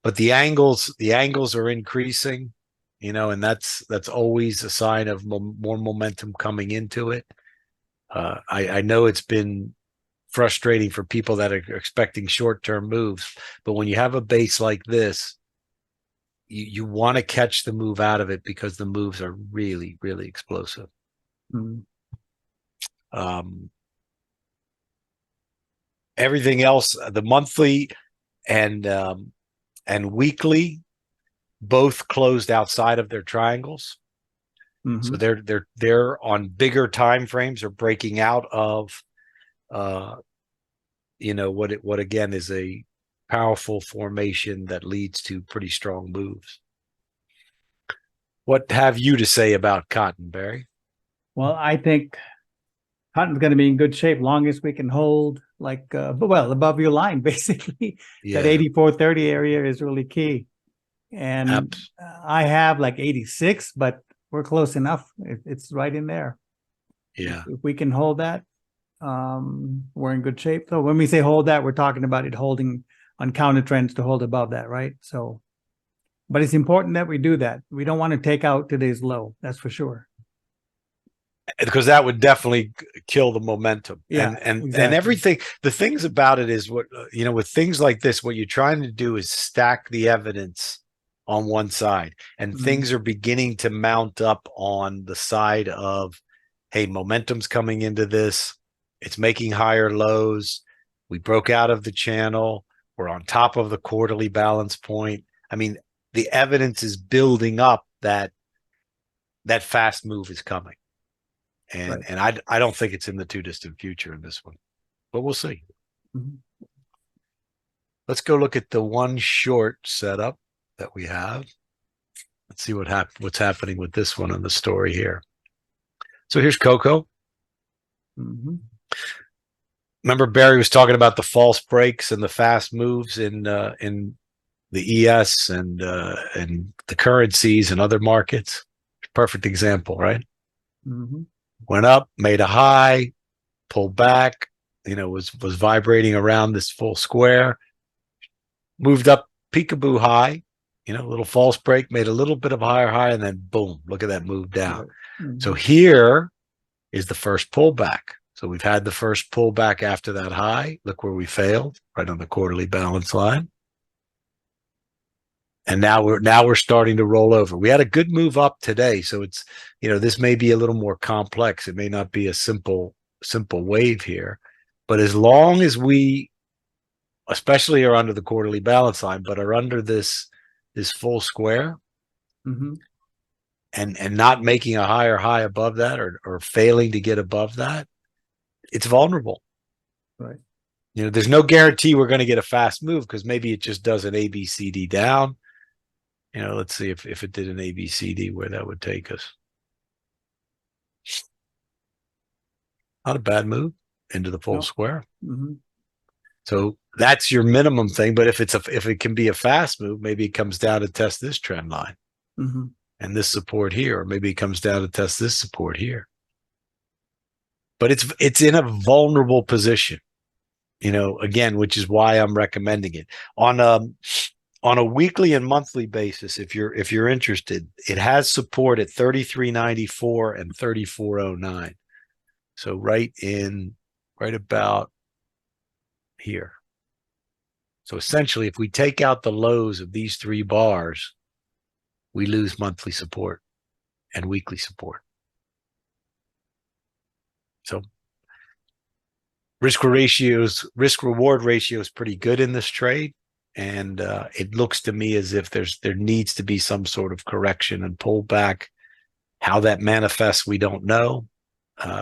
But the angles are increasing, and that's always a sign of more momentum coming into it. I know it's been frustrating for people that are expecting short-term moves, but when you have a base like this, you want to catch the move out of it, because the moves are really, really explosive. Everything else, the monthly and weekly, both closed outside of their triangles. So they're on bigger time frames, or breaking out of what again is a powerful formation that leads to pretty strong moves. What have you to say about cotton, Barrie? Well, I think cotton's going to be in good shape long as we can hold above your line, basically. That 84.30 area is really key. And I have like 86, but we're close enough. It's right in there. Yeah. If we can hold that, we're in good shape. So when we say hold that, we're talking about it holding on counter trends to hold above that, right? So, but it's important that we do that. We don't want to take out today's low. That's for sure. Because that would definitely kill the momentum. Yeah, and exactly. everything. The things about it is what with things like this, what you're trying to do is stack the evidence on one side, and things are beginning to mount up on the side of, hey, momentum's coming into this. It's making higher lows. We broke out of the channel. We're on top of the quarterly balance point. I mean, the evidence is building up that fast move is coming. And I don't think it's in the too distant future in this one, but we'll see. Let's go look at the one short setup that we have. Let's see what's happening with this one on the story here. So here's cocoa. Remember Barrie was talking about the false breaks and the fast moves in the ES and the currencies and other markets. Perfect example, right? Went up, made a high, pulled back, was vibrating around this full square, moved up peekaboo high, a little false break, made a little bit of higher high, and then boom, look at that move down. So here is the first pullback. So we've had the first pullback after that high. Look where we failed, right on the quarterly balance line. And now we're starting to roll over. We had a good move up today, so it's this may be a little more complex. It may not be a simple wave here, but as long as we, especially are under the quarterly balance line, but are under this full square, and not making a higher high above that, or failing to get above that, it's vulnerable. Right. There's no guarantee we're going to get a fast move, because maybe it just does an ABCD down. Let's see if it did an ABCD, where that would take us. Not a bad move into the full square. So that's your minimum thing. But if it can be a fast move, maybe it comes down to test this trend line and this support here, or maybe it comes down to test this support here. But it's in a vulnerable position, again, which is why I'm recommending it on a weekly and monthly basis. If you're interested, it has support at 33.94 and 34.09. So right about here. So essentially, if we take out the lows of these three bars, we lose monthly support and weekly support. So risk reward ratio is pretty good in this trade. And it looks to me as if there needs to be some sort of correction and pullback. How that manifests, we don't know.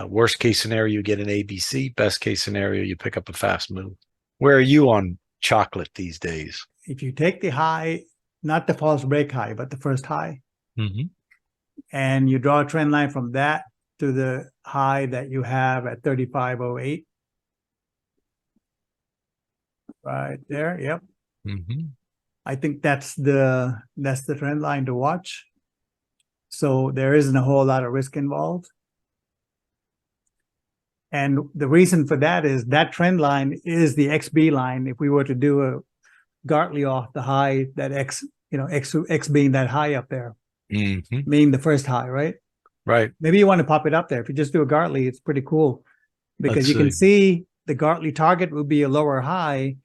Worst case scenario, you get an ABC. Best case scenario, you pick up a fast move. Where are you on chocolate these days? If you take the high, not the false break high, but the first high, and you draw a trend line from that to the high that you have at 35.08, right there. Yep. I think that's the trend line to watch. So there isn't a whole lot of risk involved. And the reason for that is that trend line is the XB line. If we were to do a Gartley off the high, that X being that high up there, meaning the first high, right? Right. Maybe you want to pop it up there. If you just do a Gartley, it's pretty cool, because you can see the Gartley target will be a lower high,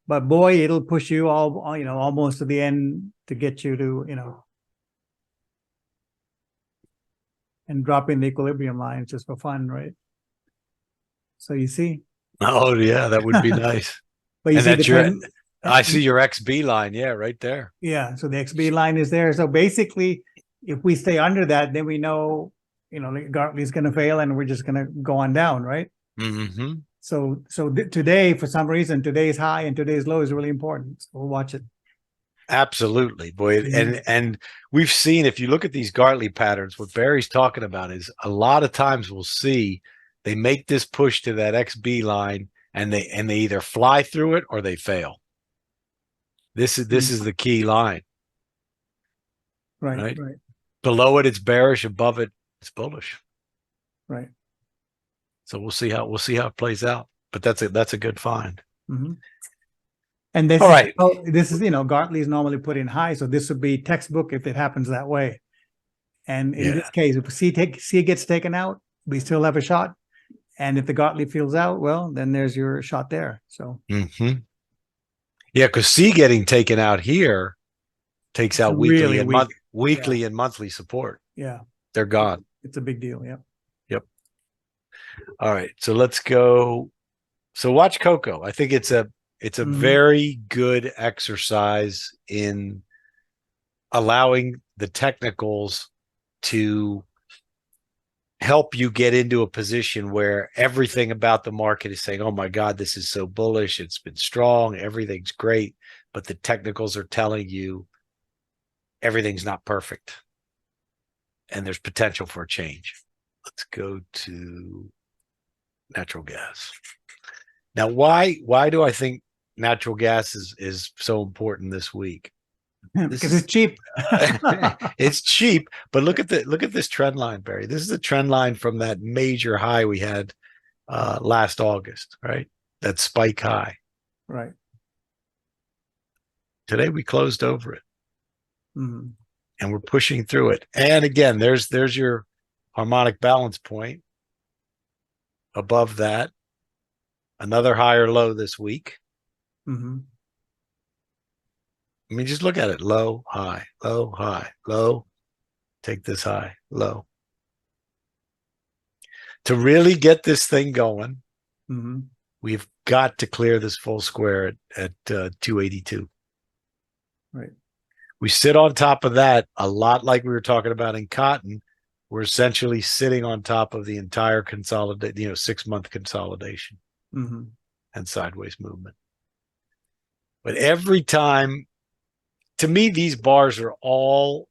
but boy, it'll push you almost to the end to get you to, and drop in the equilibrium line just for fun, right? So you see. Oh yeah, that would be nice. But you see the trend. I see your XB line. Yeah, right there. Yeah. So the XB line is there. So basically, if we stay under that, then we know, Gartley's going to fail and we're just going to go on down, right? So today, for some reason, today's high and today's low is really important. So we'll watch it. Absolutely, boy. And we've seen, if you look at these Gartley patterns, what Barry's talking about is a lot of times we'll see they make this push to that XB line and they either fly through it or they fail. This is the key line. Right. Below it, it's bearish. Above it, it's bullish. Right. So we'll see how it plays out. But that's a good find. Mhm. And this All right. this is, Gartley is normally put in high, so this would be textbook if it happens that way. And in this case, if C gets taken out, we still have a shot. And if the Gartley fills out, well, then there's your shot there. So yeah, because C getting taken out here takes out weekly and monthly support. Yeah, they're gone. It's a big deal. Yep. All right, so let's go. So watch cocoa. I think it's a very good exercise in allowing the technicals to help you get into a position where everything about the market is saying, oh my God, this is so bullish. It's been strong. Everything's great. But the technicals are telling you everything's not perfect. And there's potential for a change. Let's go to natural gas. Now, why do I think natural gas is so important this week? Because it's cheap. It's cheap, but look at this trend line, Barry. This is a trend line from that major high we had last August, right? That spike high. Right. Today we closed over it. Mm-hmm. And we're pushing through it. And again, there's your harmonic balance point. Above that, another higher low this week. Mm-hmm. I mean, just look at it. Low, high, low, high, low. Take this high, low. To really get this thing going, we've got to clear this full square at 282. Right. We sit on top of that a lot like we were talking about in cotton. We're essentially sitting on top of the entire 6-month consolidation and sideways movement. But every time, to me, these bars are all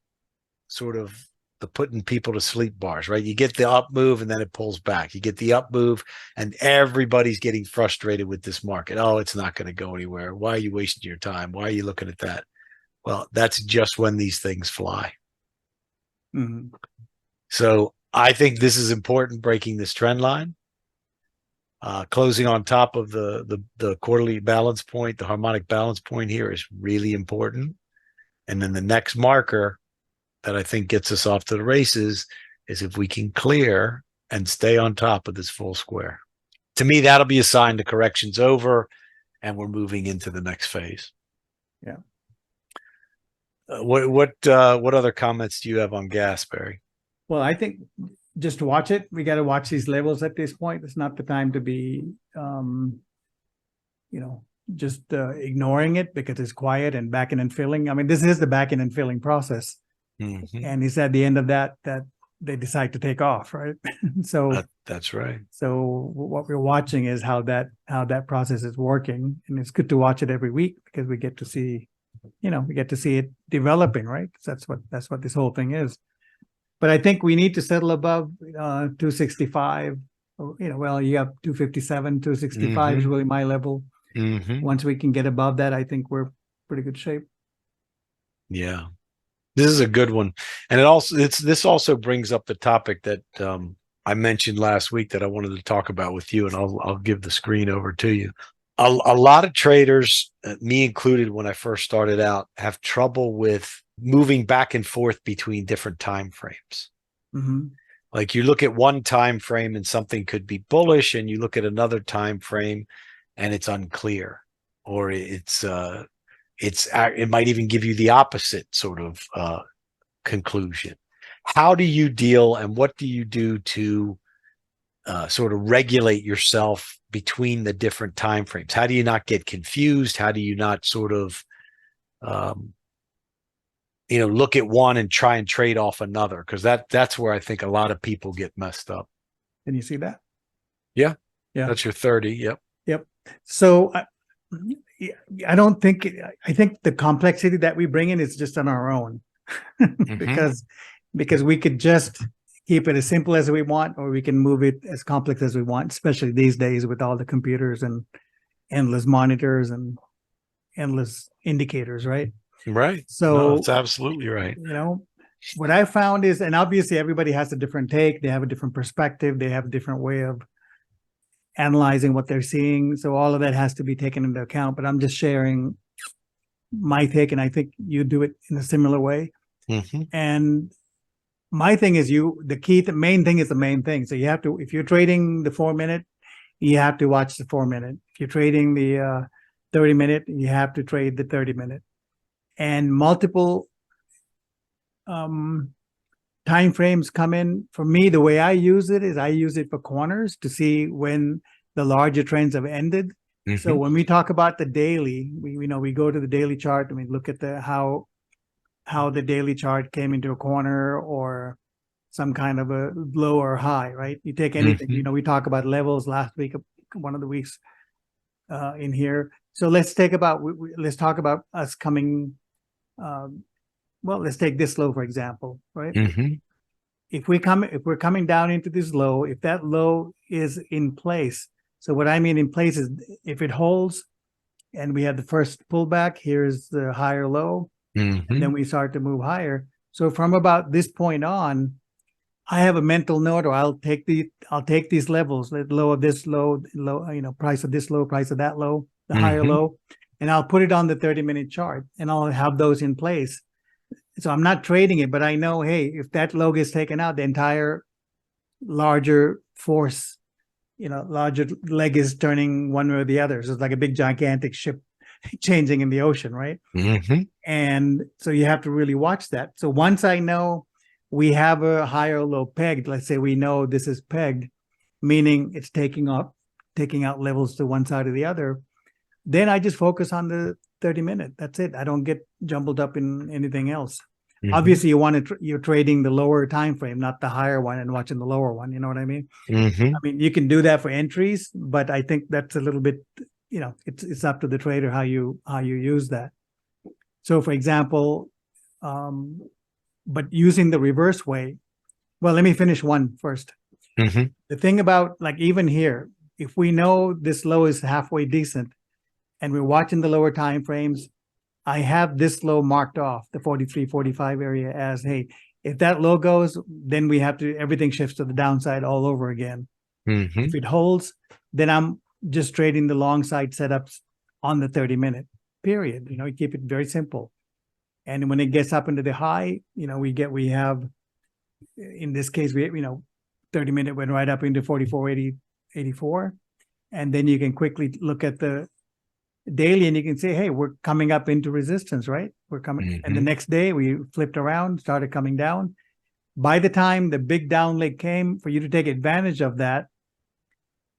sort of the putting people to sleep bars, right? You get the up move and then it pulls back. You get the up move and everybody's getting frustrated with this market. Oh, it's not going to go anywhere. Why are you wasting your time? Why are you looking at that? Well, that's just when these things fly. So I think this is important, breaking this trend line. Closing on top of the quarterly balance point, the harmonic balance point here is really important. And then the next marker that I think gets us off to the races is if we can clear and stay on top of this full square. To me, that'll be a sign the correction's over and we're moving into the next phase. Yeah. What other comments do you have on gas, Barry? Well, I think just to watch it. We got to watch these levels at this point. It's not the time to be, just ignoring it because it's quiet and backing and filling. I mean, this is the backing and filling process. And it's at the end of that they decide to take off, right? So that's right. So what we're watching is how that process is working, and it's good to watch it every week because we get to see, we get to see it developing, right? That's what this whole thing is. But I think we need to settle above 265. Well, you have 257, 265 is really my level. Once we can get above that, I think we're pretty good shape. Yeah. This is a good one. And this also brings up the topic that I mentioned last week that I wanted to talk about with you, and I'll give the screen over to you. A lot of traders, me included when I first started out, have trouble with moving back and forth between different time frames. Like you look at one time frame and something could be bullish, and you look at another time frame and it's unclear, or it might even give you the opposite sort of conclusion. How do you deal and what do you do to sort of regulate yourself between the different time frames? How do you not get confused? How do you not sort of look at one and try and trade off another? Because that's where I think a lot of people get messed up. Can you see that? Yeah. That's your 30. Yep. So I don't think, I think the complexity that we bring in is just on our own because we could just keep it as simple as we want, or we can move it as complex as we want, especially these days with all the computers and endless monitors and endless indicators, right? Right. So that's absolutely right. What I found is, and obviously everybody has a different take, they have a different perspective, they have a different way of analyzing what they're seeing. So all of that has to be taken into account. But I'm just sharing my take, and I think you do it in a similar way. And my thing is the main thing is the main thing. So you have to, if you're trading the 4-minute, you have to watch the 4-minute. If you're trading the 30-minute, you have to trade the 30-minute. And multiple time frames come in. For me, the way I use it is I use it for corners to see when the larger trends have ended. So when we talk about the daily, we go to the daily chart and we look at how the daily chart came into a corner or some kind of a low or high, right? You take anything, we talk about levels last week, one of the weeks in here. So let's talk about us coming, let's take this low, for example, right? If we're coming down into this low, if that low is in place, so what I mean in place is if it holds and we have the first pullback, here's the higher low, and then we start to move higher. So from about this point on, I have a mental note, or I'll take these levels, the low of this low, price of this low, price of that low, the higher low, and I'll put it on the 30-minute chart, and I'll have those in place. So I'm not trading it, but I know, hey, if that low gets taken out, the entire larger force, larger leg is turning one way or the other. So it's like a big gigantic ship changing in the ocean, right? And so you have to really watch that. So once I know we have a higher or low pegged, let's say we know this is pegged, meaning it's taking out levels to one side or the other, then I just focus on the 30-minute. That's it. I don't get jumbled up in anything else. Obviously, you're trading the lower time frame, not the higher one, and watching the lower one. You know what I mean? I mean, you can do that for entries, but I think that's a little bit, it's up to the trader how you use that. So, for example, but using the reverse way. Well, let me finish one first. The thing about, like, even here, if we know this low is halfway decent and we're watching the lower time frames, I have this low marked off, the 43, 45 area, as, hey, if that low goes, then everything shifts to the downside all over again. If it holds, then I'm just trading the long side setups on the 30-minute period. You keep it very simple. And when it gets up into the high, we have, in this case, 30-minute went right up into 44.84. And then you can quickly look at the daily and you can say, hey, we're coming up into resistance, right? We're coming. And the next day we flipped around, started coming down. By the time the big down leg came, for you to take advantage of that,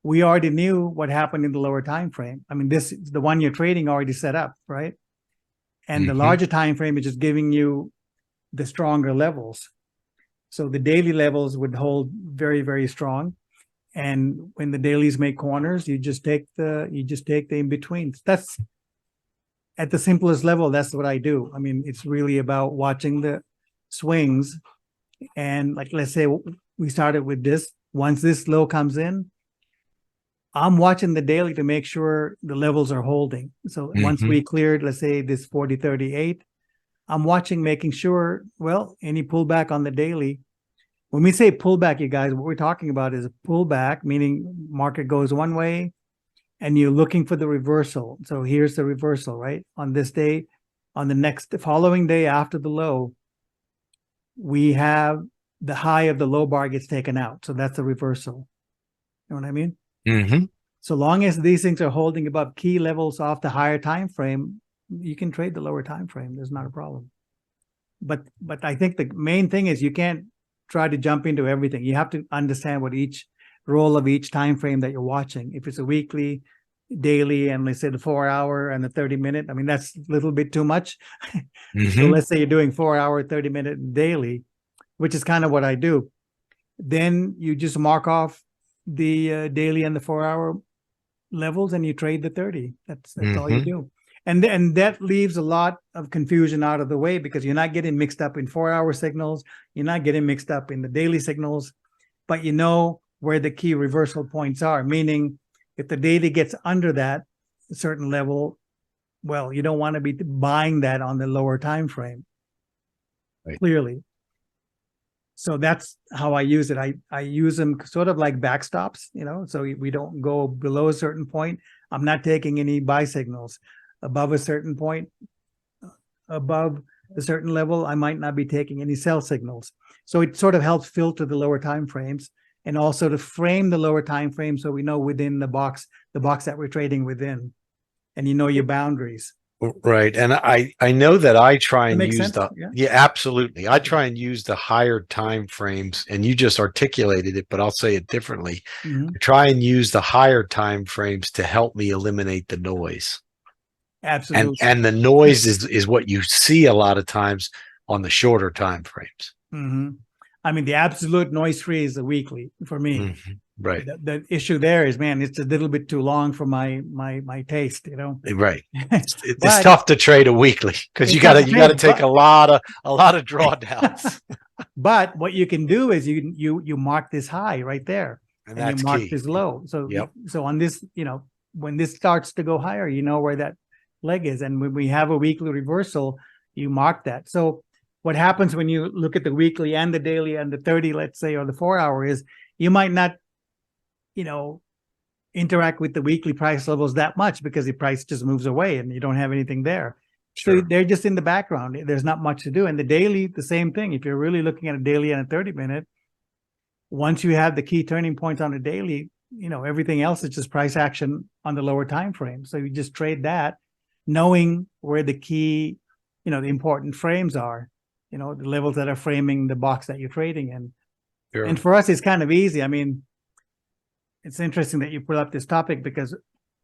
we already knew what happened in the lower time frame. I mean, the one you're trading already set up, right? And the larger time frame is just giving you the stronger levels. So the daily levels would hold very, very strong. And when the dailies make corners, you just take the in-betweens. That's at the simplest level. That's what I do. I mean, it's really about watching the swings. And like, let's say we started with this. Once this low comes in, I'm watching the daily to make sure the levels are holding. So once we cleared, let's say this 40.38, I'm watching, making sure, any pullback on the daily. When we say pullback, you guys, what we're talking about is a pullback, meaning market goes one way and you're looking for the reversal. So here's the reversal, right? On this day, on the following day after the low, we have the high of the low bar gets taken out. So that's the reversal. You know what I mean? So long as these things are holding above key levels off the higher time frame, you can trade the lower time frame. There's not a problem. But I think the main thing is you can't try to jump into everything. You have to understand what each role of each time frame that you're watching. If it's a weekly, daily, and let's say the 4-hour and the 30-minute, I mean, that's a little bit too much. So let's say you're doing 4-hour, 30-minute daily, which is kind of what I do. Then you just mark off the daily and the 4-hour levels and you trade the 30. That's all you do. And that leaves a lot of confusion out of the way because you're not getting mixed up in 4-hour signals. You're not getting mixed up in the daily signals, but you know where the key reversal points are, meaning if the daily gets under that certain level, you don't want to be buying that on the lower time frame. Right. Clearly. So that's how I use it. I use them sort of like backstops, so we don't go below a certain point. I'm not taking any buy signals above a certain point. Above a certain level, I might not be taking any sell signals. So it sort of helps filter the lower time frames, and also to frame the lower time frame so we know within the box that we're trading within, and your boundaries. Right. And I know that I try That and makes use sense. the, Yeah. yeah, absolutely. I try and use the higher time frames, and you just articulated it, but I'll say it differently. Mhm. I try and use the higher time frames to help me eliminate the noise. Absolutely. And the noise is what you see a lot of times on the shorter time frames. Mhm. I mean, the absolute noise free is the weekly for me. Right. The issue there is, man, it's a little bit too long for my taste, Right. It's But tough to trade a weekly because it's you tough gotta to you gotta trade, take a lot of drawdowns. but what you can do is you mark this high right there, And and you that's mark key. this low. So Yep. so on this, when this starts to go higher, you know where that leg is, and when we have a weekly reversal, you mark that. So what happens when you look at the weekly and the daily and the 30, let's say, or the 4 hour, is you might not, interact with the weekly price levels that much because the price just moves away and you don't have anything there. So Sure. they're just in the background. There's not much to do. And the daily, the same thing. If you're really looking at a daily and a 30-minute, once you have the key turning points on a daily, everything else is just price action on the lower time frame. So you just trade that, knowing where the key, the important frames are, the levels that are framing the box that you're trading in. Sure. And for us, it's kind of easy. I mean, it's interesting that you put up this topic because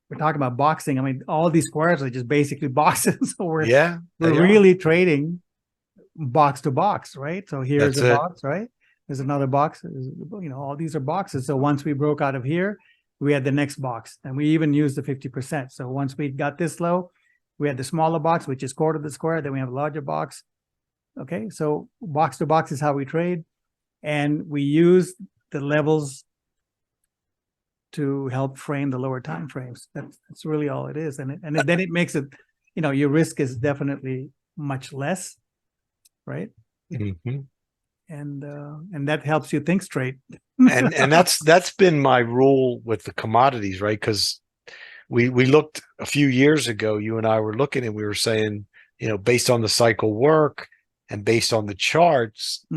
we're talking about boxing. I mean, all these squares are just basically boxes. So we're really trading box to box, right? So here's That's a it. box, right? There's another box. All these are boxes. So once we broke out of here, we had the next box, and we even used the 50%. So once we got this low, we had the smaller box, which is quarter of the square. Then we have a larger box. Okay, so box to box is how we trade, and we use the levels to help frame the lower time frames. That's really all it is, and then it makes it, your risk is definitely much less, right? Mm-hmm. And that helps you think straight. and that's been my rule with the commodities, right? Because we looked a few years ago, you and I were looking, and we were saying, based on the cycle work and based on the charts,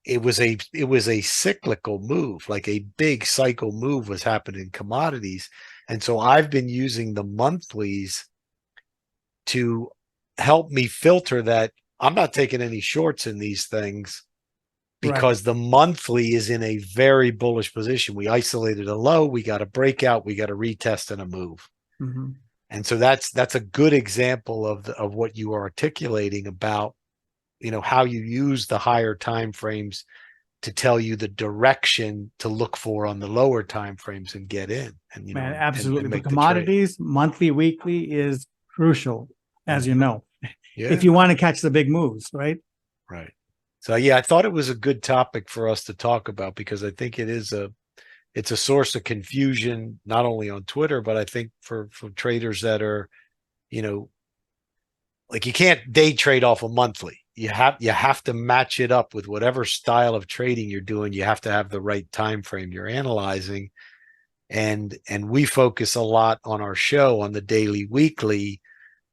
it was a cyclical move, like a big cycle move was happening in commodities. And so I've been using the monthlies to help me filter that I'm not taking any shorts in these things, because the monthly is in a very bullish position. We isolated a low, we got a breakout, we got a retest and a move. And so that's a good example of what you are articulating about, how you use the higher time frames to tell you the direction to look for on the lower time frames and get in. And Man, absolutely. and The make commodities, monthly, weekly is crucial, as you know, Yeah. if you want to catch the big moves, right? Right. So yeah, I thought it was a good topic for us to talk about, because I think it's a source of confusion, not only on Twitter, but I think for traders that are, like, you can't day trade off a monthly. You have to match it up with whatever style of trading you're doing. You have to have the right time frame you're analyzing. And we focus a lot on our show on the daily, weekly,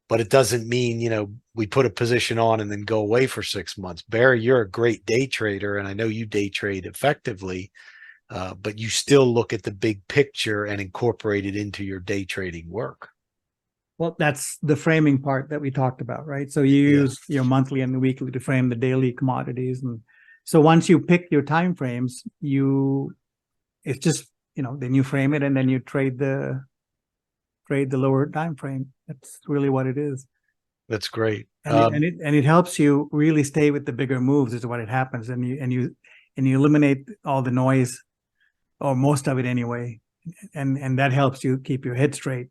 but it doesn't mean, we put a position on and then go away for 6 months. Barrie, you're a great day trader, and I know you day trade effectively, but you still look at the big picture and incorporate it into your day trading work. Well, that's the framing part that we talked about, right? So you use your monthly and the weekly to frame the daily commodities. And so once you pick your time frames, it's just, then you frame it and then you trade the lower time frame. That's really what it is. That's great. And it helps you really stay with the bigger moves is what it happens. And you eliminate all the noise, or most of it anyway. And that helps you keep your head straight.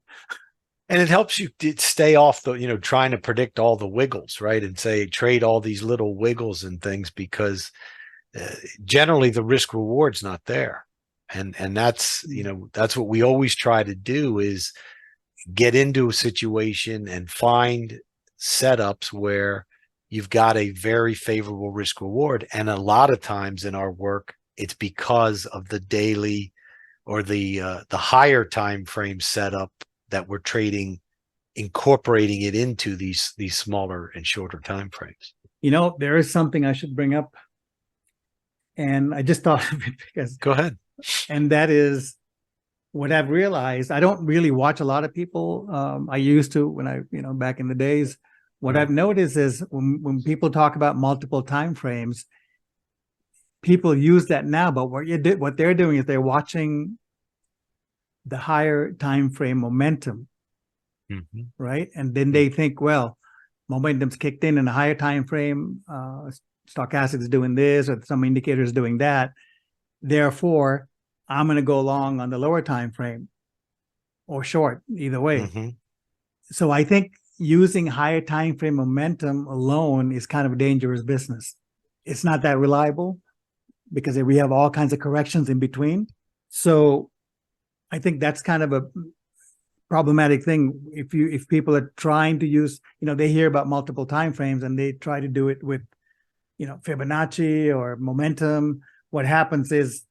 And it helps you stay off the, trying to predict all the wiggles, right? And say, trade all these little wiggles and things, because generally the risk reward's not there. And that's, that's what we always try to do, is get into a situation and find setups where you've got a very favorable risk reward. And a lot of times in our work, it's because of the daily or the higher time frame setup that we're trading, incorporating it into these smaller and shorter time frames. You know, there is something I should bring up, and I just thought of it because Go ahead. And that is what I've realized. I don't really watch a lot of people. I used to when I, back in the days. What I've noticed is when people talk about multiple time frames, people use that now, but what they're doing is they're watching the higher time frame momentum, right? And then they think, well, momentum's kicked in a higher time frame. Stochastics is doing this, or some indicators doing that. Therefore, I'm going to go long on the lower time frame or short, either way. So I think using higher time frame momentum alone is kind of a dangerous business. It's not that reliable because we have all kinds of corrections in between. So I think that's kind of a problematic thing. If people are trying to use, they hear about multiple time frames and they try to do it with, Fibonacci or momentum. What happens is,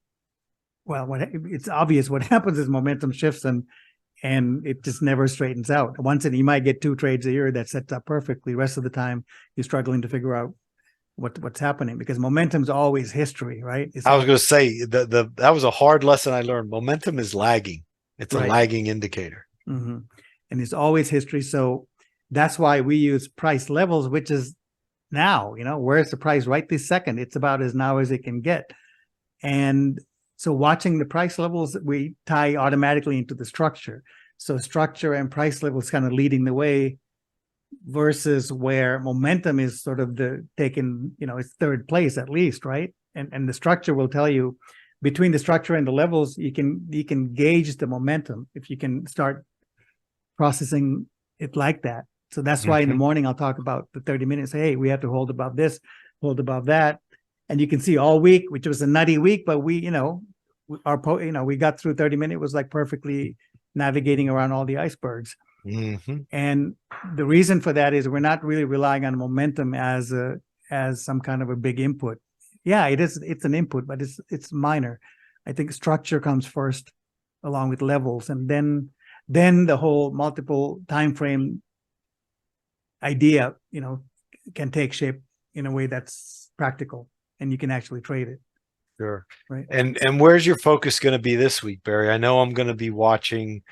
it's obvious what happens is momentum shifts and it just never straightens out. You might get 2 trades a year that sets up perfectly. The rest of the time, you're struggling to figure out what's happening because momentum's always history, right? I was going to say that was a hard lesson I learned. Momentum is lagging. It's a lagging indicator. And it's always history. So that's why we use price levels, which is now, where's the price right this second? It's about as now as it can get. And so watching the price levels, we tie automatically into the structure. So structure and price levels kind of leading the way versus where momentum is sort of it's third place at least, right? And the structure will tell you between the structure and the levels, you can gauge the momentum if you can start processing it like that. So that's why in the morning I'll talk about the 30 minutes. Hey, we have to hold above this, hold above that. And you can see all week, which was a nutty week, but we got through 30 minutes. It was like perfectly navigating around all the icebergs. And the reason for that is we're not really relying on momentum as some kind of a big input. Yeah, it's an input, but it's minor. I think structure comes first along with levels, and then the whole multiple time frame idea, can take shape in a way that's practical and you can actually trade it. Sure. Right. And where's your focus going to be this week, Barrie? I know I'm going to be watching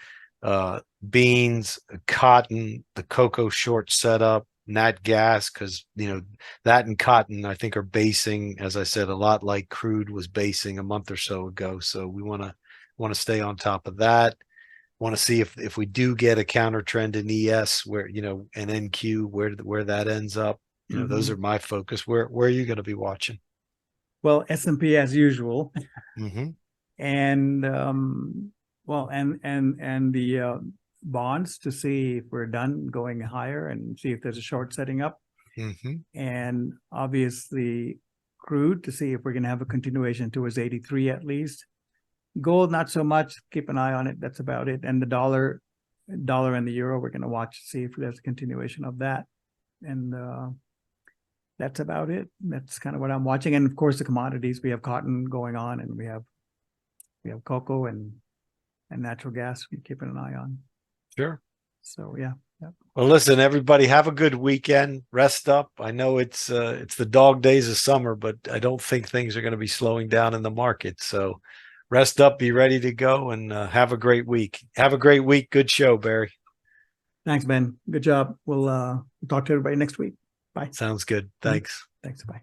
beans, cotton, the cocoa short setup, nat gas, because that and cotton I think are basing, as I said, a lot like crude was basing a month or so ago. So we want to stay on top of that. Want to see if we do get a counter trend in ES where and NQ where that ends up. Those are my focus. Where are you going to be watching? Well, S&P as usual, and the bonds to see if we're done going higher and see if there's a short setting up, and obviously crude to see if we're going to have a continuation towards 83 at least. Gold, not so much. Keep an eye on it. That's about it. And the dollar and the euro, we're going to watch to see if there's a continuation of that. And that's about it. That's kind of what I'm watching. And of course, the commodities. We have cotton going on, and we have cocoa and natural gas. We're keeping an eye on. Sure. So yeah. Well, listen, everybody, have a good weekend. Rest up. I know it's the dog days of summer, but I don't think things are going to be slowing down in the market. So rest up, be ready to go, and have a great week. Have a great week. Good show, Barrie. Thanks, Ben. Good job. We'll talk to everybody next week. Bye. Sounds good. Thanks. Thanks. Bye.